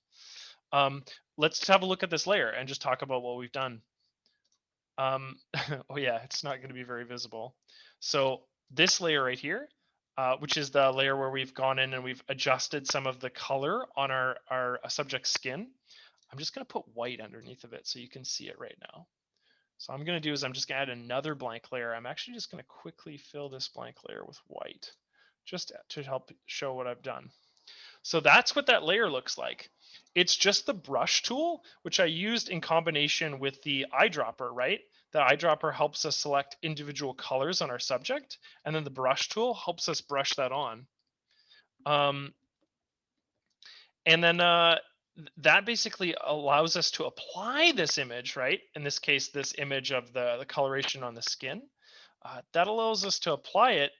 Let's have a look at this layer and just talk about what we've done. Oh yeah, it's not going to be very visible. So this layer right here, which is the layer where we've gone in and we've adjusted some of the color on our subject's skin. I'm just going to put white underneath of it so you can see it right now. So I'm going to do is I'm just going to add another blank layer. I'm actually just going to quickly fill this blank layer with white, just to help show what I've done. So that's what that layer looks like. It's just the brush tool, which I used in combination with the eyedropper, right? The eyedropper helps us select individual colors on our subject, and then the brush tool helps us brush that on. And then that basically allows us to apply this image, right? In this case, this image of the coloration on the skin. That allows us to apply it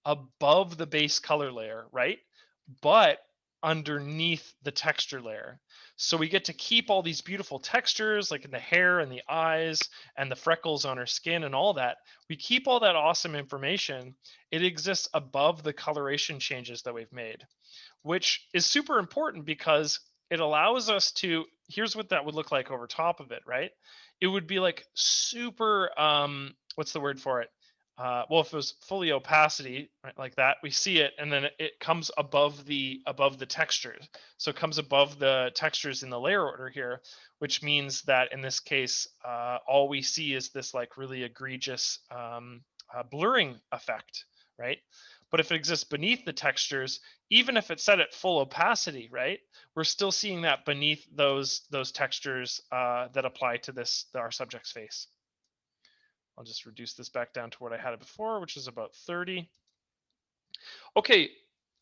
above the base color layer, right? But underneath the texture layer. So we get to keep all these beautiful textures like in the hair and the eyes and the freckles on our skin and all that. We keep all that awesome information. It exists above the coloration changes that we've made, which is super important because it allows us to, here's what that would look like over top of it, right? It would be like super, what's the word for it? Well, if it was fully opacity, right, like that, we see it, and then it comes above the textures. So it comes above the textures in the layer order here, which means that in this case, all we see is this like really egregious blurring effect, right? But if it exists beneath the textures, even if it's set at full opacity, right, we're still seeing that beneath those textures that apply to our subject's face. I'll just reduce this back down to what I had it before, which is about 30. Okay,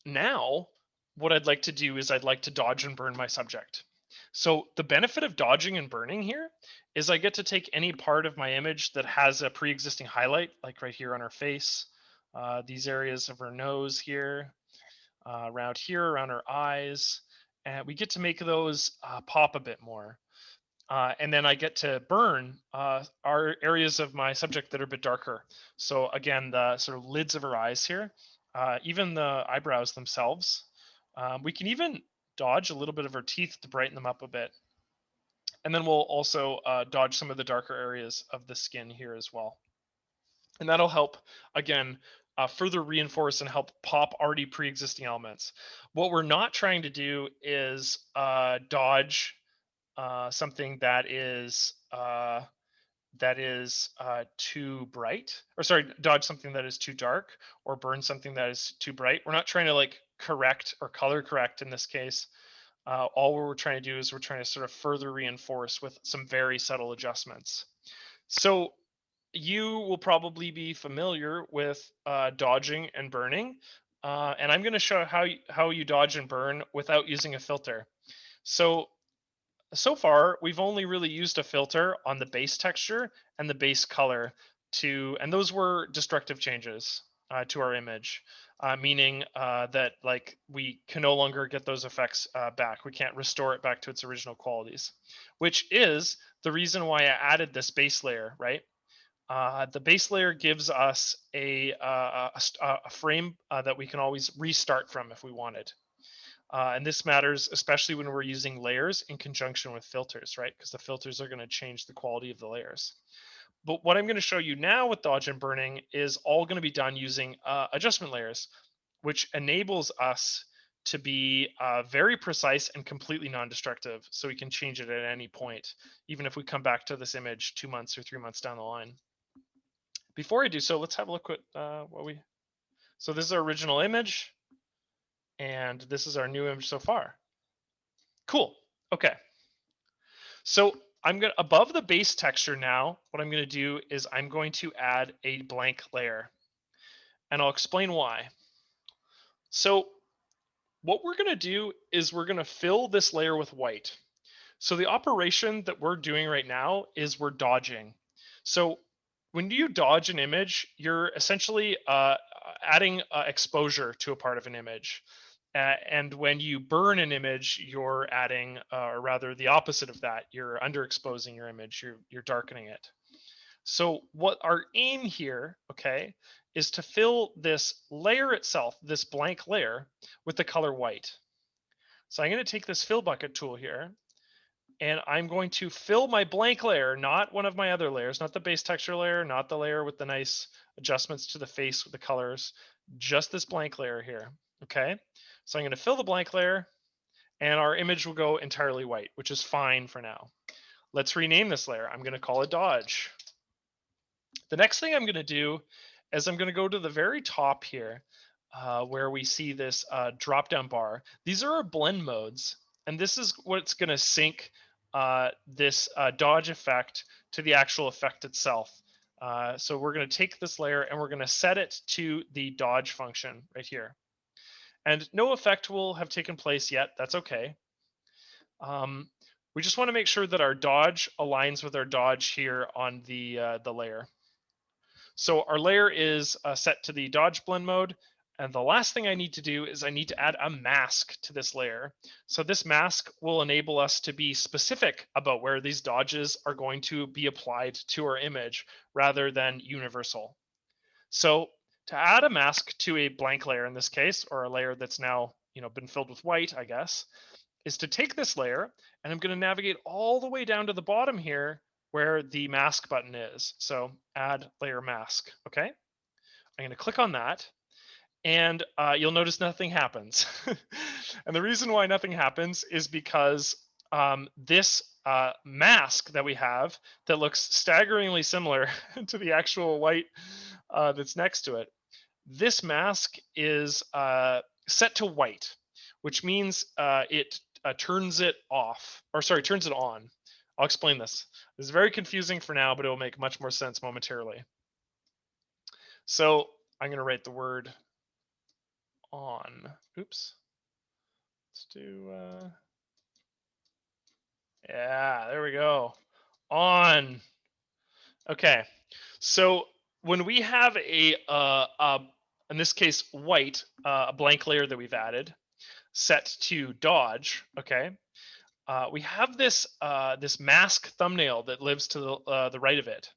now what I'd like to do is I'd like to dodge and burn my subject. So the benefit of dodging and burning here is I get to take any part of my image that has a pre-existing highlight, like right here on her face, these areas of her nose here, around here, around her eyes, and we get to make those pop a bit more. And then I get to burn our areas of my subject that are a bit darker. So again, the sort of lids of her eyes here, even the eyebrows themselves. We can even dodge a little bit of her teeth to brighten them up a bit. And then we'll also dodge some of the darker areas of the skin here as well. And that'll help, again, further reinforce and help pop already pre-existing elements. What we're not trying to do is dodge something that is too bright, or sorry, dodge something that is too dark, or burn something that is too bright. We're not trying to like correct or color correct in this case. All we're trying to do is we're trying to sort of further reinforce with some very subtle adjustments. So you will probably be familiar with dodging and burning, and I'm going to show how you dodge and burn without using a filter. So far, we've only really used a filter on the base texture and the base color and those were destructive changes to our image, meaning that like we can no longer get those effects back. We can't restore it back to its original qualities, which is the reason why I added this base layer, right? The base layer gives us a frame that we can always restart from if we wanted. And this matters especially when we're using layers in conjunction with filters, right? Because the filters are going to change the quality of the layers. But what I'm going to show you now with dodge and burning is all going to be done using adjustment layers, which enables us to be very precise and completely non-destructive. So we can change it at any point, even if we come back to this image 2 months or 3 months down the line. Before I do so, let's have a look at what we. So this is our original image, and this is our new image so far. Cool. Okay. So I'm going to, above the base texture now, what I'm going to do is I'm going to add a blank layer, and I'll explain why. So what we're going to do is we're going to fill this layer with white. So the operation that we're doing right now is we're dodging. So when you dodge an image, you're essentially adding exposure to a part of an image. And when you burn an image, you're adding, or rather the opposite of that, you're underexposing your image, you're darkening it. So what our aim here, okay, is to fill this layer itself, this blank layer, with the color white. So I'm going to take this fill bucket tool here, and I'm going to fill my blank layer, not one of my other layers, not the base texture layer, not the layer with the nice adjustments to the face with the colors, just this blank layer here, okay? So I'm going to fill the blank layer, and our image will go entirely white, which is fine for now. Let's rename this layer. I'm going to call it Dodge. The next thing I'm going to do is I'm going to go to the very top here where we see this drop-down bar. These are our blend modes, and this is what's going to sync this dodge effect to the actual effect itself. So we're going to take this layer and we're going to set it to the dodge function right here. And no effect will have taken place yet. That's okay. We just want to make sure that our dodge aligns with our dodge here on the layer. So our layer is set to the dodge blend mode. And the last thing I need to do is I need to add a mask to this layer. So this mask will enable us to be specific about where these dodges are going to be applied to our image rather than universal. So to add a mask to a blank layer in this case, or a layer that's now been filled with white, I guess, is to take this layer and I'm going to navigate all the way down to the bottom here where the mask button is. So add layer mask. Okay. I'm going to click on that and you'll notice nothing happens. And the reason why nothing happens is because this mask that we have that looks staggeringly similar to the actual white that's next to it, this mask is set to white, which means it turns it off, or sorry, turns it on. I'll explain this. This is very confusing for now, but it will make much more sense momentarily. So I'm going to write the word on. Oops. Let's do, yeah, there we go. On. Okay. So when we have a in this case, white, a blank layer that we've added, set to dodge, okay, we have this this mask thumbnail that lives to the right of it.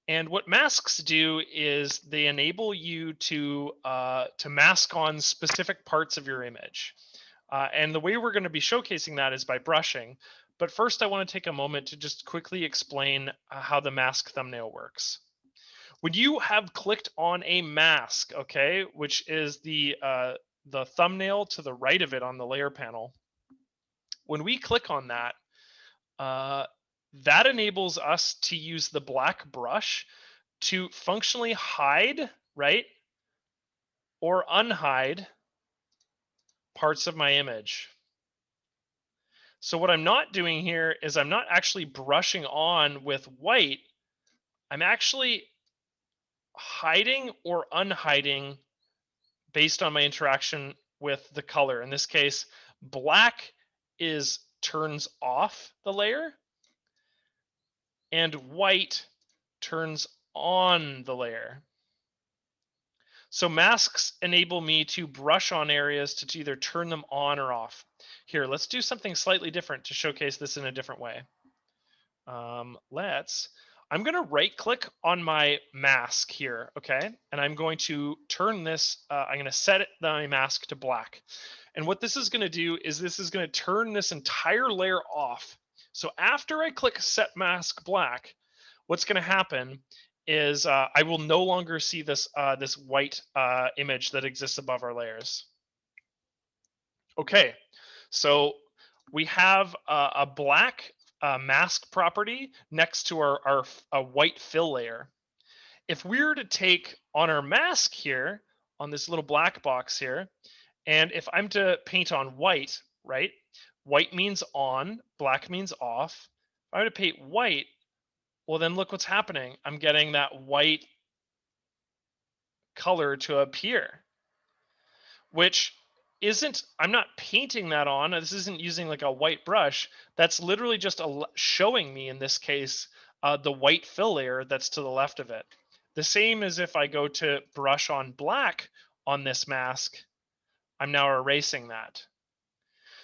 And what masks do is they enable you to mask on specific parts of your image. And the way we're going to be showcasing that is by brushing. But first, I want to take a moment to just quickly explain how the mask thumbnail works. When you have clicked on a mask, okay, which is the thumbnail to the right of it on the layer panel, when we click on that, that enables us to use the black brush to functionally hide, right, or unhide parts of my image. So what I'm not doing here is I'm not actually brushing on with white. I'm actually hiding or unhiding based on my interaction with the color. In this case, black turns off the layer and white turns on the layer. So masks enable me to brush on areas to either turn them on or off. Here, let's do something slightly different to showcase this in a different way. I'm going to right click on my mask here, okay? And I'm going to turn this, I'm going to set my mask to black. And what this is going to do is this is going to turn this entire layer off. So after I click set mask black, what's going to happen is I will no longer see this this white image that exists above our layers. Okay, so we have a black mask property next to our white fill layer. If we were to take on our mask here, on this little black box here, and if I'm to paint on white, right? White means on, black means off. If I were to paint white, well, then look what's happening. I'm getting that white color to appear, which isn't, I'm not painting that on. This isn't using like a white brush. That's literally just showing me, in this case, the white fill layer that's to the left of it. The same as if I go to brush on black on this mask, I'm now erasing that.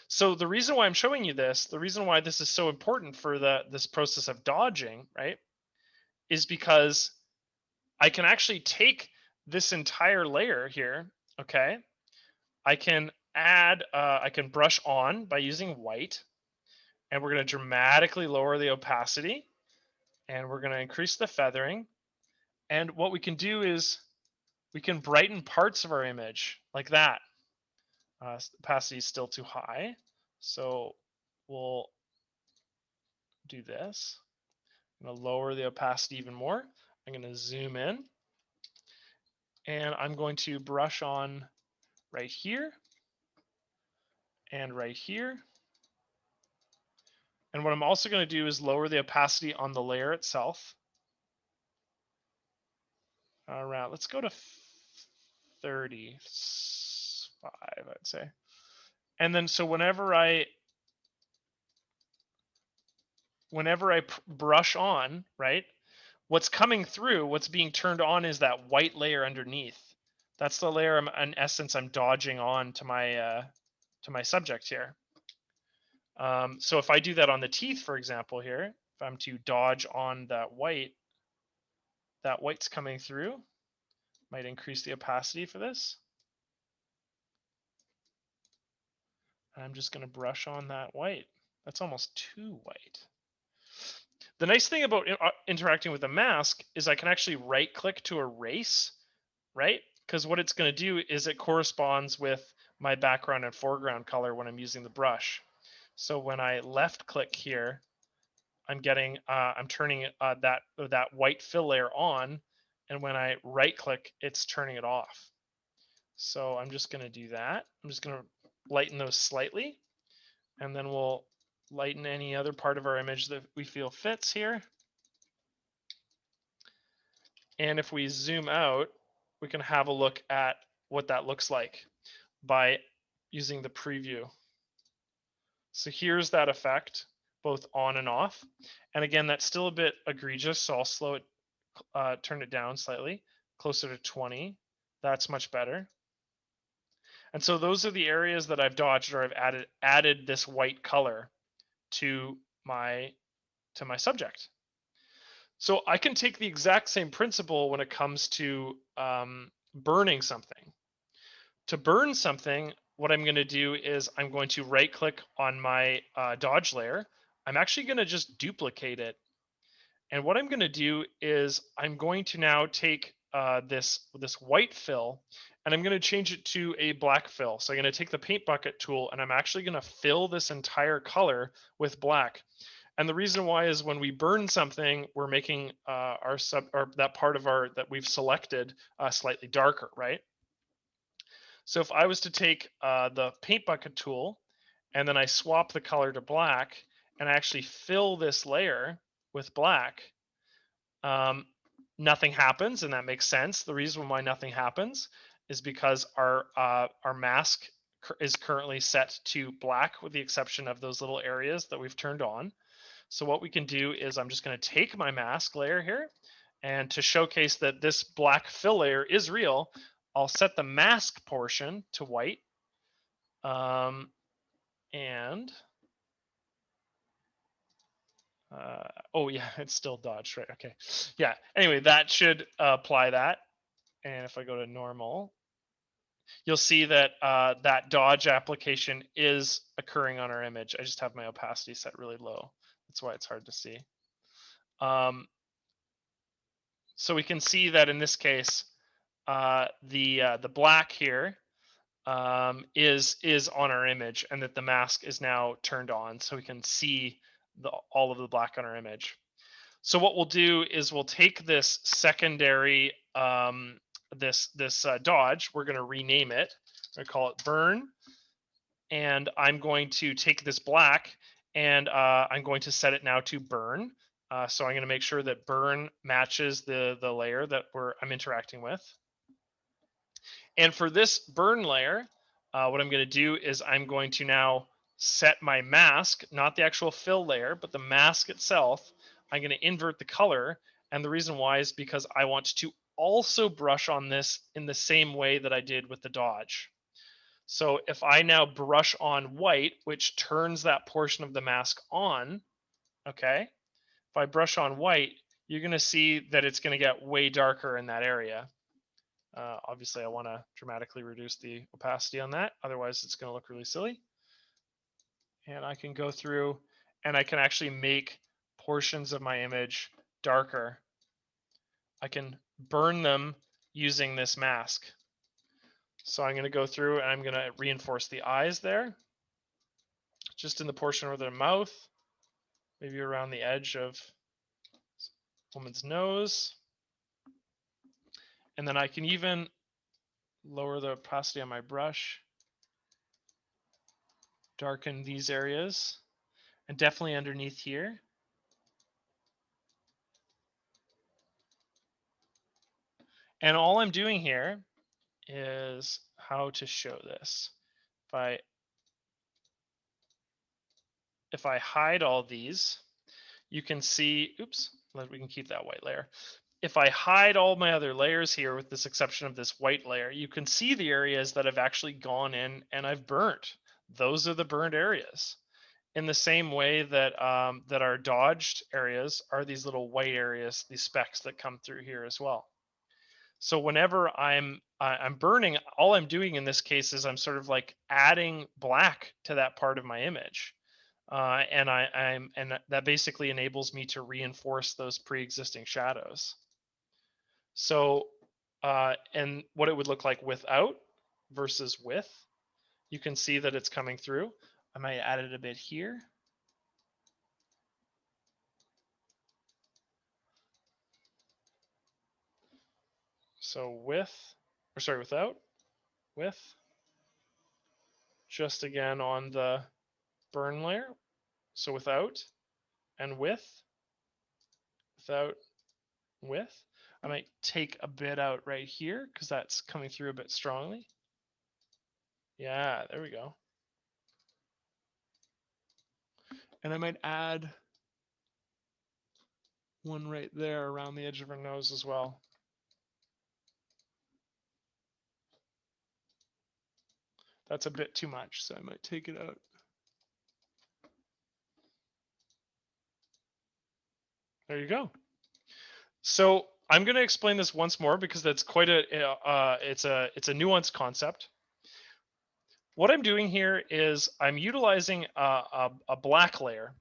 So the reason why I'm showing you this, the reason why this is so important for this process of dodging, right, is because I can actually take this entire layer here, okay? I can add, I can brush on by using white, and we're going to dramatically lower the opacity, and we're going to increase the feathering. And what we can do is we can brighten parts of our image like that. Opacity is still too high, so we'll do this. I'm going to lower the opacity even more. I'm going to zoom in, and I'm going to brush on right here and right here. And what I'm also going to do is lower the opacity on the layer itself. Around, let's go to 35, I'd say. And then so whenever I brush on, right, what's coming through, what's being turned on is that white layer underneath. That's the layer in essence I'm dodging on to my subject here. So if I do that on the teeth, for example, here, if I'm to dodge on that white's coming through. Might increase the opacity for this. I'm just going to brush on that white. That's almost too white. The nice thing about interacting with the mask is I can actually right click to erase, right? Because what it's going to do is it corresponds with my background and foreground color when I'm using the brush. So when I left click here, I'm getting, I'm turning that white fill layer on, and when I right click, it's turning it off. So I'm just going to do that. I'm just going to lighten those slightly, and then we'll lighten any other part of our image that we feel fits here. And if we zoom out, we can have a look at what that looks like by using the preview. So here's that effect, both on and off. And again, that's still a bit egregious, so I'll slow it, turn it down slightly, closer to 20. That's much better. And so those are the areas that I've dodged, or I've added this white color to my subject. So I can take the exact same principle when it comes to burning something. To burn something, what I'm going to do is I'm going to right click on my dodge layer. I'm actually going to just duplicate it. And what I'm going to do is I'm going to now take this white fill, and I'm going to change it to a black fill. So I'm going to take the paint bucket tool, and I'm actually going to fill this entire color with black. And the reason why is when we burn something, we're making or that part of our that we've selected slightly darker, right? So if I was to take the paint bucket tool, and then I swap the color to black, and I actually fill this layer with black, nothing happens, and that makes sense. The reason why nothing happens is because our mask is currently set to black, with the exception of those little areas that we've turned on. So what we can do is I'm just going to take my mask layer here, and to showcase that this black fill layer is real, I'll set the mask portion to white, and Oh yeah, it's still dodged, right? Okay. Yeah. Anyway, that should apply that. And if I go to normal, you'll see that that dodge application is occurring on our image. I just have my opacity set really low. That's why it's hard to see. So we can see that in this case, the black here is on our image, and that the mask is now turned on, so we can see all of the black on our image. So what we'll do is we'll take this secondary this dodge. We're going to rename it. I call it burn, and I'm going to take this black and I'm going to set it now to burn. So I'm going to make sure that burn matches the layer that I'm interacting with. And for this burn layer, what I'm going to do is I'm going to now set my mask, not the actual fill layer, but the mask itself. I'm going to invert the color. And the reason why is because I want to also brush on this in the same way that I did with the dodge. So if I now brush on white, which turns that portion of the mask on, okay, if I brush on white, you're going to see that it's going to get way darker in that area. Obviously, I want to dramatically reduce the opacity on that. Otherwise, it's going to look really silly. And I can go through and I can actually make portions of my image darker. I can burn them using this mask. So I'm going to go through and I'm going to reinforce the eyes there, just in the portion where the mouth, maybe around the edge of woman's nose. And then I can even lower the opacity on my brush, darken these areas, and definitely underneath here. And all I'm doing here is how to show this. If I hide all these, you can see, oops, we can keep that white layer. If I hide all my other layers here, with this exception of this white layer, you can see the areas that I've actually gone in and I've burnt. Those are the burned areas. In the same way that that our dodged areas are these little white areas, these specks that come through here as well. So whenever I'm burning, all I'm doing in this case is I'm sort of like adding black to that part of my image. And that basically enables me to reinforce those pre-existing shadows. So, and what it would look like without versus with, you can see that it's coming through. I might add it a bit here. So without, with, just again on the burn layer. So without and without, with. I might take a bit out right here because that's coming through a bit strongly. Yeah, there we go. And I might add one right there around the edge of her nose as well. That's a bit too much, so I might take it out. There you go. So I'm going to explain this once more because that's quite it's a nuanced concept. What I'm doing here is I'm utilizing a black layer.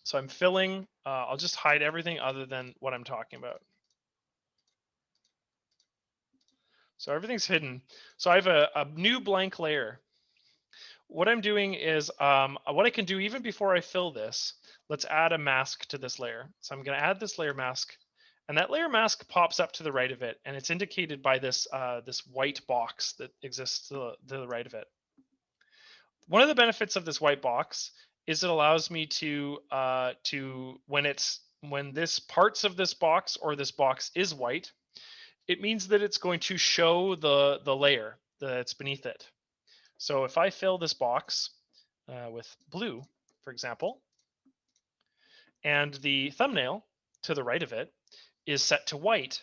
So I'm filling, I'll just hide everything other than what I'm talking about. So everything's hidden. So I have a new blank layer. What I'm doing is, what I can do even before I fill this, let's add a mask to this layer. So I'm going to add this layer mask, and that layer mask pops up to the right of it, and it's indicated by this this white box that exists to the right of it. One of the benefits of this white box is it allows me to when this parts of this box or this box is white, it means that it's going to show the layer that's beneath it. So if I fill this box with blue, for example, and the thumbnail to the right of it is set to white,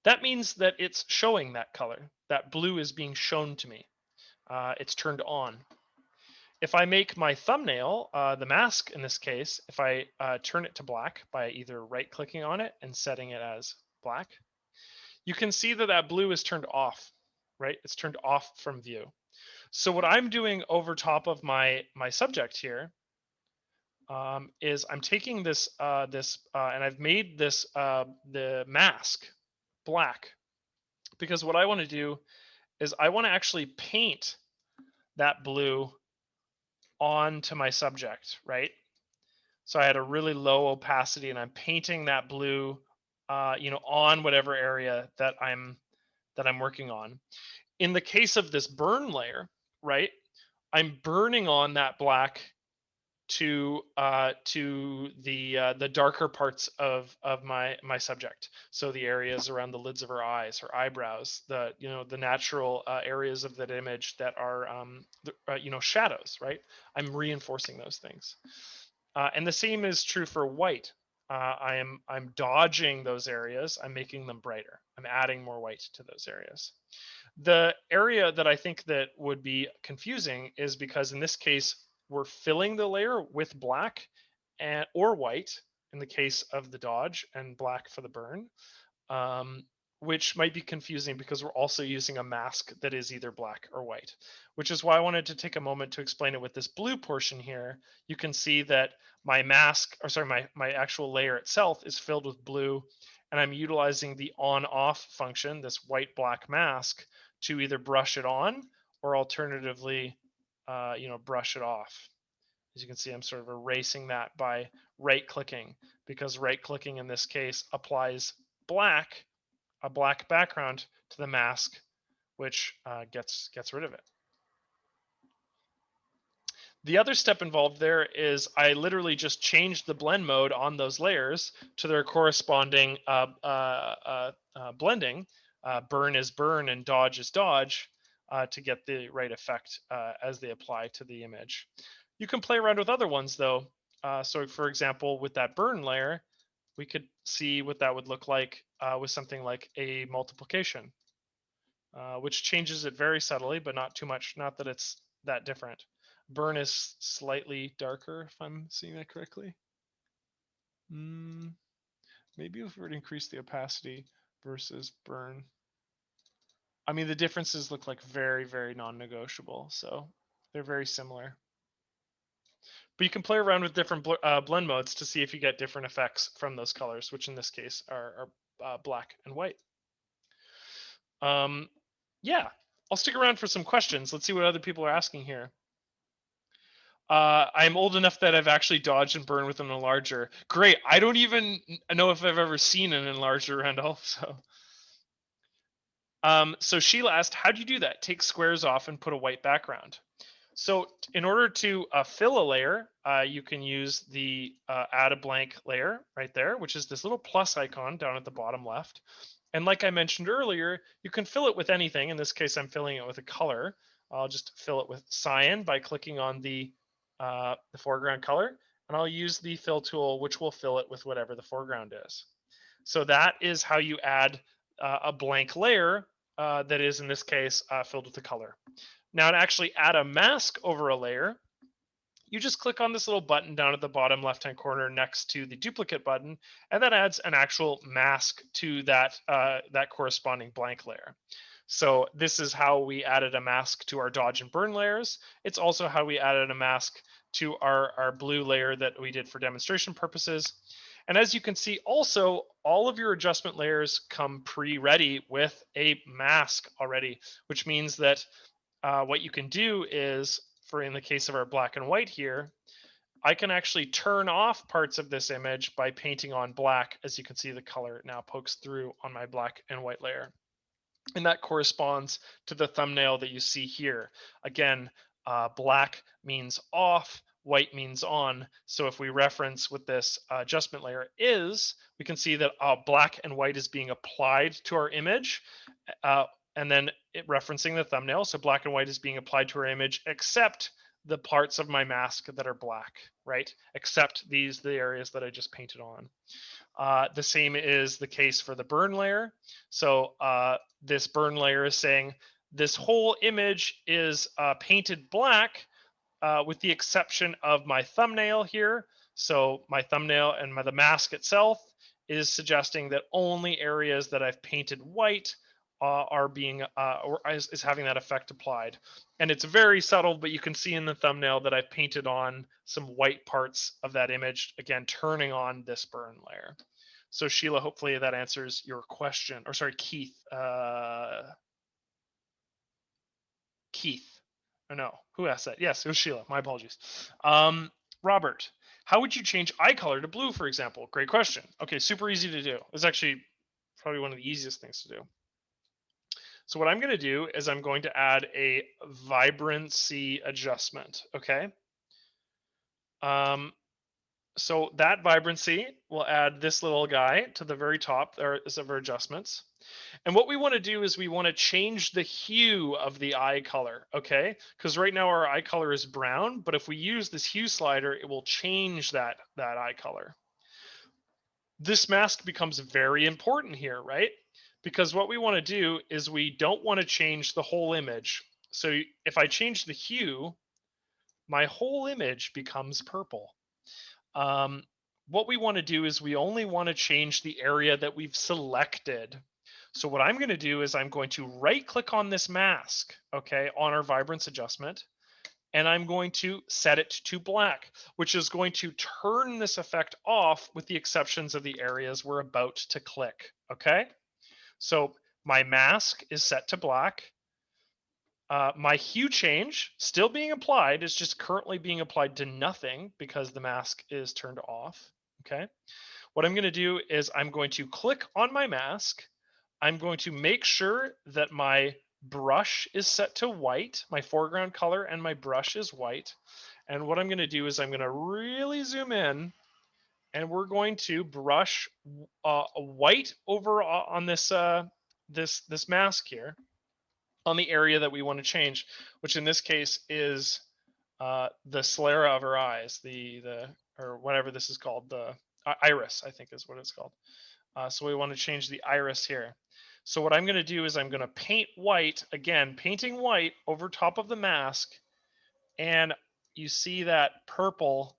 that means that it's showing that color. That blue is being shown to me. It's turned on. If I make my thumbnail, the mask in this case, if I turn it to black by either right clicking on it and setting it as black, you can see that that blue is turned off, right? It's turned off from view. So what I'm doing over top of my subject here is I'm taking this and I've made this the mask black, because what I want to do is I want to actually paint that blue onto my subject, right? So I had a really low opacity, and I'm painting that blue, on whatever area that I'm working on. In the case of this burn layer, right, I'm burning on that black to the darker parts of my subject. So the areas around the lids of her eyes, her eyebrows, the natural areas of that image that are shadows, right? I'm reinforcing those things. And the same is true for white. I'm dodging those areas. I'm making them brighter. I'm adding more white to those areas. The area that I think that would be confusing is because in this case, we're filling the layer with black or white in the case of the dodge, and black for the burn, which might be confusing because we're also using a mask that is either black or white, which is why I wanted to take a moment to explain it with this blue portion here. You can see that my mask, or sorry, my actual layer itself is filled with blue, and I'm utilizing the on-off function, this white-black mask, to either brush it on or alternatively, brush it off. As you can see, I'm sort of erasing that by right-clicking, because right-clicking in this case applies a black background to the mask, which gets rid of it. The other step involved there is I literally just changed the blend mode on those layers to their corresponding blending. Burn is burn and dodge is dodge, to get the right effect as they apply to the image. You can play around with other ones though. So for example, with that burn layer, we could see what that would look like with something like a multiplication, which changes it very subtly, but not too much, not that it's that different. Burn is slightly darker, if I'm seeing that correctly. Maybe if we were to increase the opacity versus burn. I mean, the differences look like very, very non-negotiable, so they're very similar. But you can play around with different blend modes to see if you get different effects from those colors, which in this case are black and white. Yeah, I'll stick around for some questions. Let's see what other people are asking here. I'm old enough that I've actually dodged and burned with an enlarger. Great. I don't even know if I've ever seen an enlarger, Randall. So Sheila asked, how do you do that? Take squares off and put a white background. So in order to fill a layer, you can use the add a blank layer right there, which is this little plus icon down at the bottom left. And like I mentioned earlier, you can fill it with anything. In this case, I'm filling it with a color. I'll just fill it with cyan by clicking on the foreground color, and I'll use the fill tool, which will fill it with whatever the foreground is. So that is how you add a blank layer that is, in this case, filled with the color. Now, to actually add a mask over a layer, you just click on this little button down at the bottom left-hand corner next to the duplicate button, and that adds an actual mask to that corresponding blank layer. So this is how we added a mask to our dodge and burn layers. It's also how we added a mask to our blue layer that we did for demonstration purposes. And as you can see, also, all of your adjustment layers come pre-ready with a mask already, which means that what you can do is, for in the case of our black and white here, I can actually turn off parts of this image by painting on black. As you can see, the color now pokes through on my black and white layer. And that corresponds to the thumbnail that you see here. Again, black means off, white means on. So if we reference what this adjustment layer is, we can see that black and white is being applied to our image. And then referencing the thumbnail. So black and white is being applied to our image, except the parts of my mask that are black, right? Except the areas that I just painted on. The same is the case for the burn layer. So this burn layer is saying this whole image is painted black, with the exception of my thumbnail here. So my thumbnail and the mask itself is suggesting that only areas that I've painted white are being or is having that effect applied. And it's very subtle, but you can see in the thumbnail that I've painted on some white parts of that image, again, turning on this burn layer. So Sheila, hopefully that answers your question. Or sorry, Keith. Keith. Or no, who asked that? Yes, it was Sheila. My apologies. Robert, how would you change eye color to blue, for example? Great question. Okay, super easy to do. It's actually probably one of the easiest things to do. So what I'm going to do is I'm going to add a vibrancy adjustment. Okay. So that vibrancy will add this little guy to the very top there is of our adjustments. And what we want to do is we want to change the hue of the eye color, okay? Because right now our eye color is brown, but if we use this hue slider, it will change that eye color. This mask becomes very important here, right? Because what we want to do is we don't want to change the whole image. So if I change the hue, my whole image becomes purple. What we want to do is we only want to change the area that we've selected. So what I'm going to do is I'm going to right click on this mask, okay, on our vibrance adjustment, and I'm going to set it to black, which is going to turn this effect off with the exceptions of the areas we're about to click, okay? So my mask is set to black. My hue change still being applied is just currently being applied to nothing because the mask is turned off. Okay. What I'm going to do is I'm going to click on my mask. I'm going to make sure that my brush is set to white, my foreground color, and my brush is white. And what I'm going to do is I'm going to really zoom in and we're going to brush white over on this this mask here on the area that we want to change, which in this case is the sclera of her eyes, the or whatever this is called, the iris, I think is what it's called. So we want to change the iris here. So what I'm going to do is I'm going to paint white, again, painting white over top of the mask, and you see that purple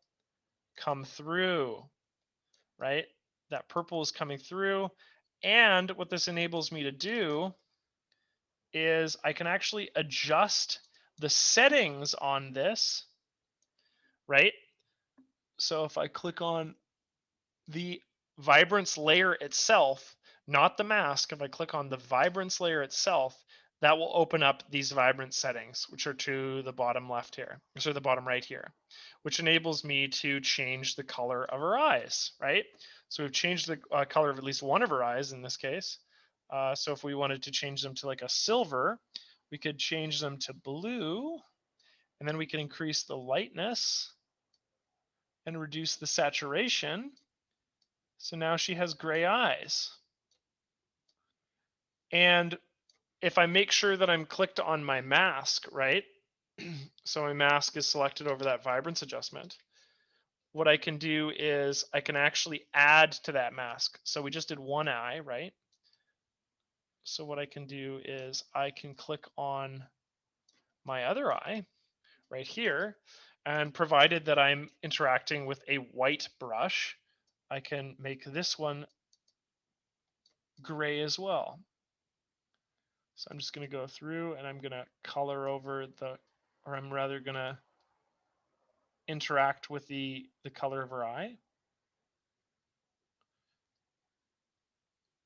come through, right? That purple is coming through. And what this enables me to do is I can actually adjust the settings on this, right? So if I click on the vibrance layer itself, not the mask, if I click on the vibrance layer itself, that will open up these vibrance settings, which are to the bottom left here, so the bottom right here, which enables me to change the color of her eyes, right? So we've changed the color of at least one of her eyes in this case. So if we wanted to change them to like a silver, we could change them to blue, and then we can increase the lightness and reduce the saturation. So now she has gray eyes. And if I make sure that I'm clicked on my mask, right? So my mask is selected over that vibrance adjustment. What I can do is I can actually add to that mask. So we just did one eye, right? So what I can do is I can click on my other eye right here, and provided that I'm interacting with a white brush, I can make this one gray as well. So I'm just going to go through and I'm going to color over or I'm rather going to interact with the color of her eye.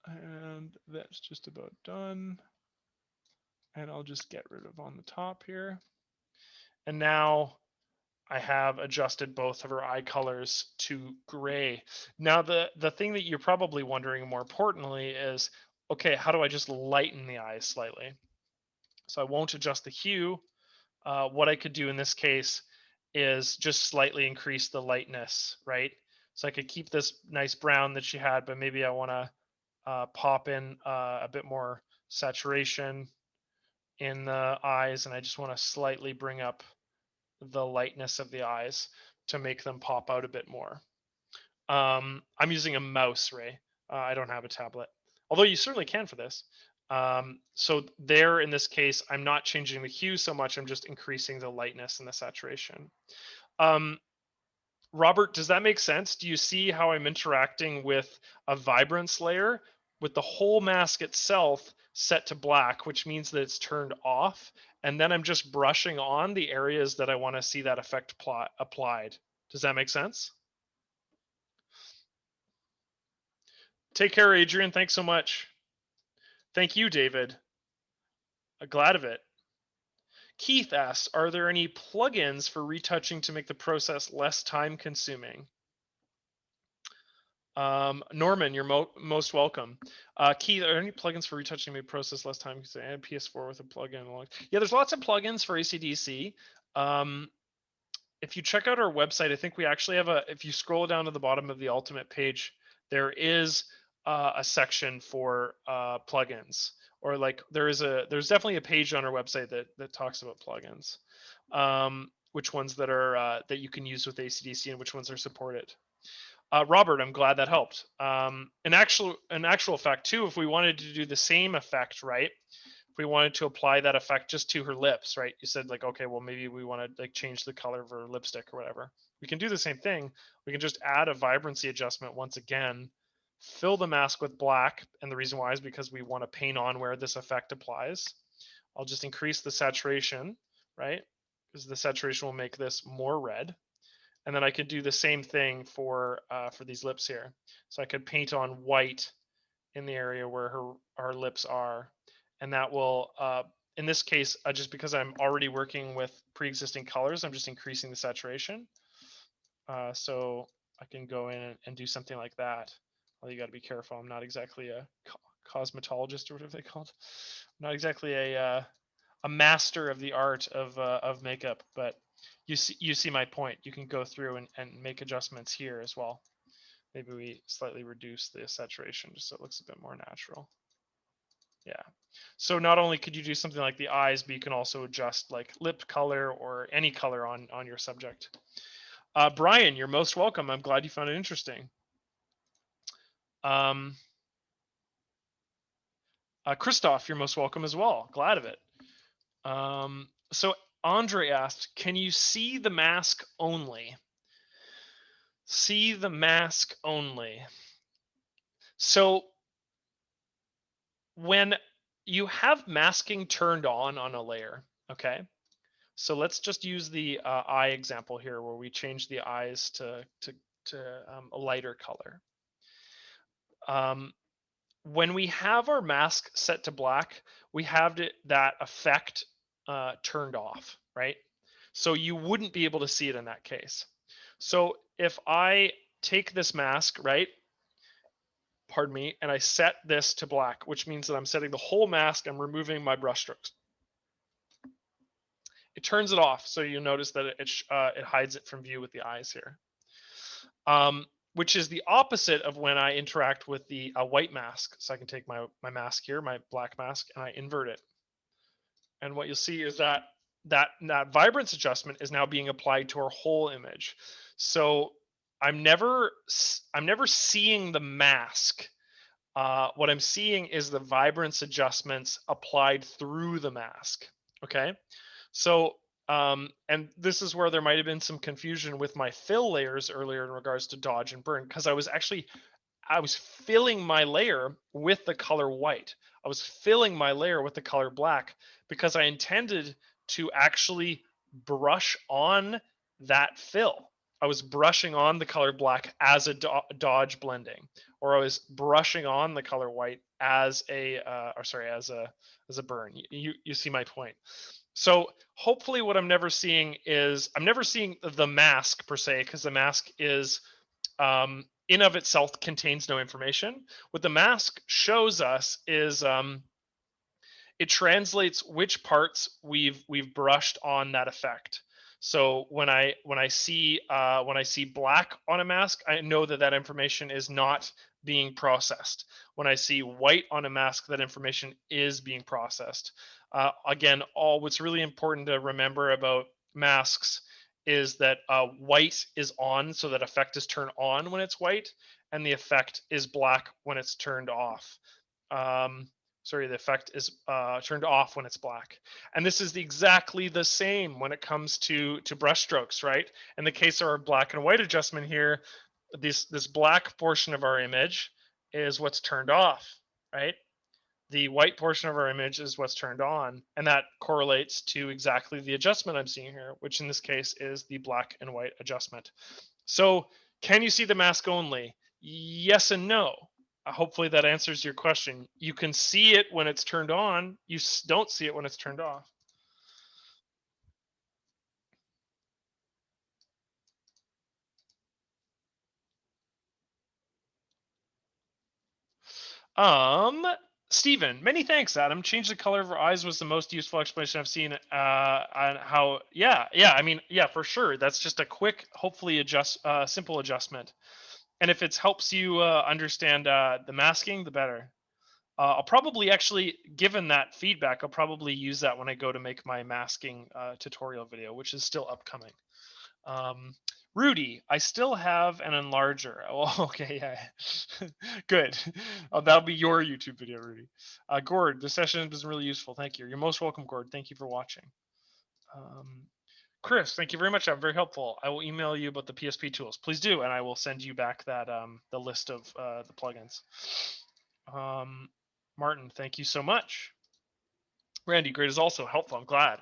And that's just about done. And I'll just get rid of on the top here. And now I have adjusted both of her eye colors to gray. Now, the thing that you're probably wondering more importantly is, okay, how do I just lighten the eyes slightly? So I won't adjust the hue. What I could do in this case is just slightly increase the lightness, right? So I could keep this nice brown that she had, but maybe I want to pop in a bit more saturation in the eyes, and I just want to slightly bring up the lightness of the eyes to make them pop out a bit more. I'm using a mouse, Ray. I don't have a tablet, although you certainly can for this. So there, in this case, I'm not changing the hue so much. I'm just increasing the lightness and the saturation. Robert, does that make sense? Do you see how I'm interacting with a vibrance layer with the whole mask itself set to black, which means that it's turned off. And then I'm just brushing on the areas that I want to see that effect applied. Does that make sense? Take care, Adrian. Thanks so much. Thank you, David. Glad of it. Keith asks, are there any plugins for retouching to make the process less time consuming? Norman, you're most welcome. Keith, are there any plugins for retouching the process less time consuming? Add PS4 with a plugin. Yeah, there's lots of plugins for ACDSee. If you check out our website, I think we actually have if you scroll down to the bottom of the ultimate page, there is a section for plugins, or like there's definitely a page on our website that talks about plugins, which ones that are that you can use with ACDSee and which ones are supported. Robert, I'm glad that helped. In actual fact too, if we wanted to do the same effect, right? If we wanted to apply that effect just to her lips, right? You said like, okay, well maybe we want to like change the color of her lipstick or whatever. We can do the same thing. We can just add a vibrancy adjustment once again, fill the mask with black. And the reason why is because we want to paint on where this effect applies. I'll just increase the saturation, right? Because the saturation will make this more red. And then I could do the same thing for these lips here. So I could paint on white in the area where her lips are, and that will, in this case, just because I'm already working with pre-existing colors, I'm just increasing the saturation. So I can go in and do something like that. Well, you got to be careful. I'm not exactly a cosmetologist or whatever they call it. I'm not exactly a master of the art of makeup, but you see my point. You can go through and make adjustments here as well. Maybe we slightly reduce the saturation just so it looks a bit more natural. Yeah. So not only could you do something like the eyes, but you can also adjust like lip color or any color on your subject. Brian, you're most welcome. I'm glad you found it interesting. Christoph, you're most welcome as well. Glad of it. So Andre asked, can you see the mask only? See the mask only. So when you have masking turned on a layer, okay? So let's just use the eye example here where we change the eyes to a lighter color. When we have our mask set to black, we have that effect turned off, right? So you wouldn't be able to see it in that case. So if I take this mask, right, pardon me, and I set this to black, which means that I'm setting the whole mask, I'm removing my brush strokes. It turns it off, so you'll notice that it hides it from view with the eyes here. Which is the opposite of when I interact with the white mask. So I can take my mask here, my black mask, and I invert it. And what you'll see is that vibrance adjustment is now being applied to our whole image. So I'm never seeing the mask. What I'm seeing is the vibrance adjustments applied through the mask. Okay, so and this is where there might have been some confusion with my fill layers earlier in regards to dodge and burn, because I was filling my layer with the color white. I was filling my layer with the color black because I intended to actually brush on that fill. I was brushing on the color black as a dodge blending, or I was brushing on the color white as a as a burn. You see my point. So hopefully what I'm never seeing is the mask per se, because the mask is in of itself contains no information. What the mask shows us is it translates which parts we've brushed on that effect. So when I see black on a mask, I know that information is not being processed. When I see white on a mask, that information is being processed. Again, what's really important to remember about masks is that white is on, so that effect is turned on when it's white, and the effect is black when it's turned off. sorry, the effect is turned off when it's black. And this is exactly the same when it comes to brush strokes, right? In the case of our black and white adjustment here, this black portion of our image is what's turned off, right? The white portion of our image is what's turned on, and that correlates to exactly the adjustment I'm seeing here, which in this case is the black and white adjustment. So can you see the mask only? Yes and no. Hopefully that answers your question. You can see it when it's turned on. You don't see it when it's turned off. Stephen, many thanks, Adam. Change the color of her eyes was the most useful explanation I've seen on how, yeah, I mean, yeah, for sure. That's just a quick, hopefully simple adjustment. And if it helps you understand the masking, the better. I'll probably actually, given that feedback, I'll probably use that when I go to make my masking tutorial video, which is still upcoming. Rudy, I still have an enlarger. Oh, okay, yeah. Good. That'll be your YouTube video, Rudy. Gord, the session has been really useful. Thank you. You're most welcome, Gord. Thank you for watching. Chris, thank you very much. I'm very helpful. I will email you about the PSP tools. Please do, and I will send you back that the list of the plugins. Martin, thank you so much. Randy, great is also helpful. I'm glad.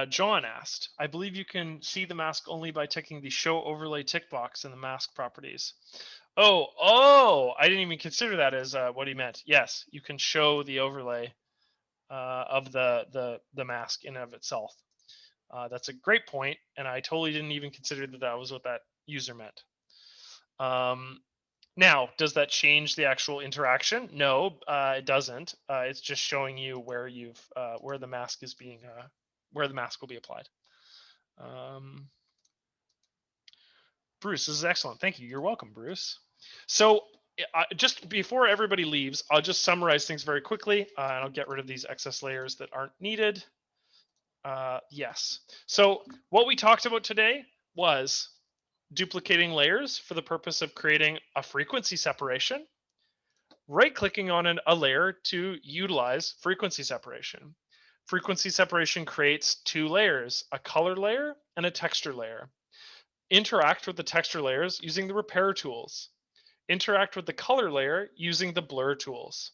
John asked, I believe you can see the mask only by ticking the show overlay tick box in the mask properties. Oh, I didn't even consider that as what he meant. Yes, you can show the overlay of the mask in and of itself. That's a great point, and I totally didn't even consider that was what that user meant. Now, does that change the actual interaction? No, it doesn't. It's just showing you where you've where the mask is being where the mask will be applied. Bruce, this is excellent. Thank you. You're welcome, Bruce. So just before everybody leaves, I'll just summarize things very quickly, and I'll get rid of these excess layers that aren't needed. Yes. So what we talked about today was duplicating layers for the purpose of creating a frequency separation, right-clicking on a layer to utilize frequency separation. Frequency separation creates two layers, a color layer and a texture layer. Interact with the texture layers using the repair tools. Interact with the color layer using the blur tools.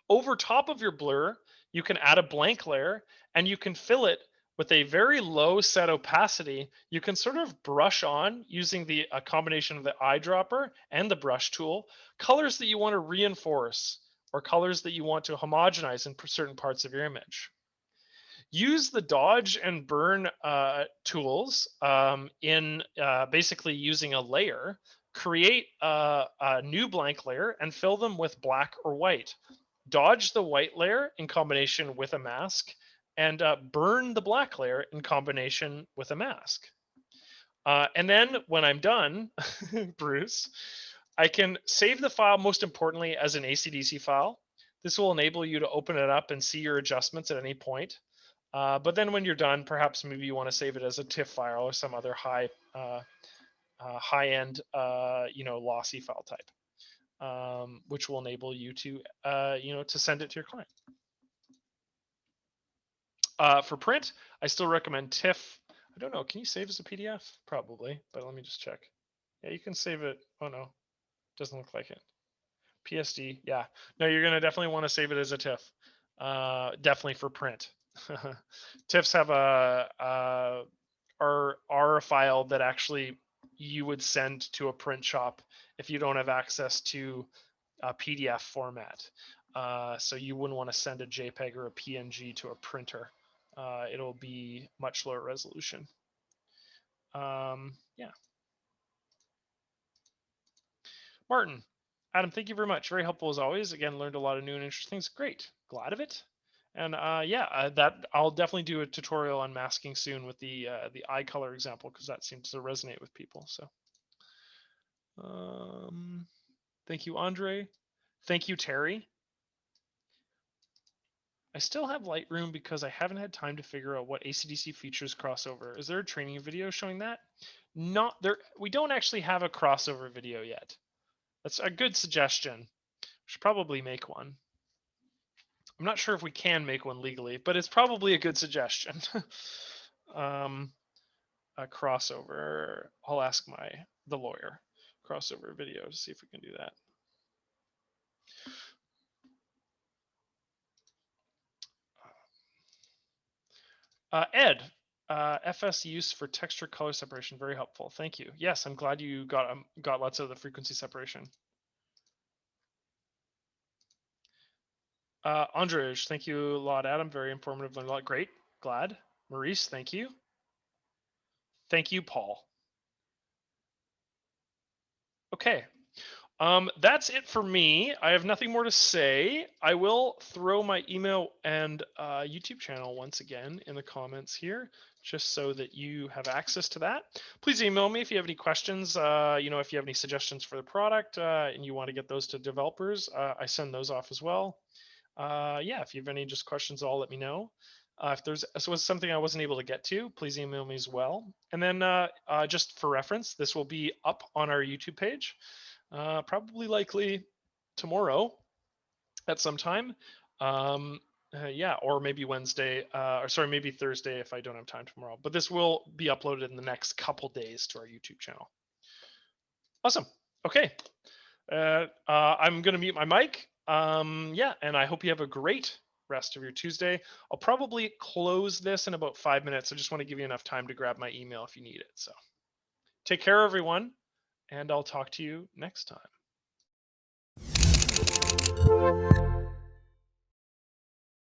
Over top of your blur, you can add a blank layer and you can fill it with a very low set opacity. You can sort of brush on using a combination of the eyedropper and the brush tool, colors that you want to reinforce or colors that you want to homogenize in certain parts of your image. Use the dodge and burn tools in basically using a layer, create a new blank layer and fill them with black or white. Dodge the white layer in combination with a mask and burn the black layer in combination with a mask. And then when I'm done, Bruce, I can save the file most importantly as an ACDSee file. This will enable you to open it up and see your adjustments at any point. But then when you're done, perhaps maybe you want to save it as a TIFF file or some other high-end, lossy file type, which will enable you to, to send it to your client. For print, I still recommend TIFF. I don't know. Can you save as a PDF? Probably, but let me just check. Yeah, you can save it. Oh no, doesn't look like it. PSD. Yeah. No, you're gonna definitely want to save it as a TIFF. Definitely for print. TIFFs have are a file that actually you would send to a print shop if you don't have access to a PDF format. So you wouldn't want to send a JPEG or a PNG to a printer. It'll be much lower resolution. Yeah. Martin, Adam, thank you very much. Very helpful as always. Again, learned a lot of new and interesting things. Great. Glad of it. And that I'll definitely do a tutorial on masking soon with the eye color example because that seems to resonate with people. So, thank you, Andre. Thank you, Terry. I still have Lightroom because I haven't had time to figure out what ACDSee features crossover. Is there a training video showing that? Not there. We don't actually have a crossover video yet. That's a good suggestion. Should probably make one. I'm not sure if we can make one legally, but it's probably a good suggestion. A crossover. I'll ask the lawyer. Crossover video to see if we can do that. Ed, FS use for texture color separation, very helpful. Thank you. Yes, I'm glad you got lots of the frequency separation. Andrej, thank you a lot, Adam. Very informative, learned a lot. Great, glad. Maurice, thank you. Thank you, Paul. Okay, that's it for me. I have nothing more to say. I will throw my email and YouTube channel once again in the comments here, just so that you have access to that. Please email me if you have any questions. If you have any suggestions for the product and you want to get those to developers, I send those off as well. If you have any just questions, all let me know. If there's something I wasn't able to get to, please email me as well. And then just for reference, this will be up on our YouTube page, probably likely tomorrow at some time. Or maybe Wednesday, maybe Thursday if I don't have time tomorrow. But this will be uploaded in the next couple days to our YouTube channel. Awesome. Okay. I'm going to mute my mic. And I hope you have a great rest of your Tuesday. I'll probably close this in about 5 minutes. I just want to give you enough time to grab my email if you need it. So take care, everyone, and I'll talk to you next time.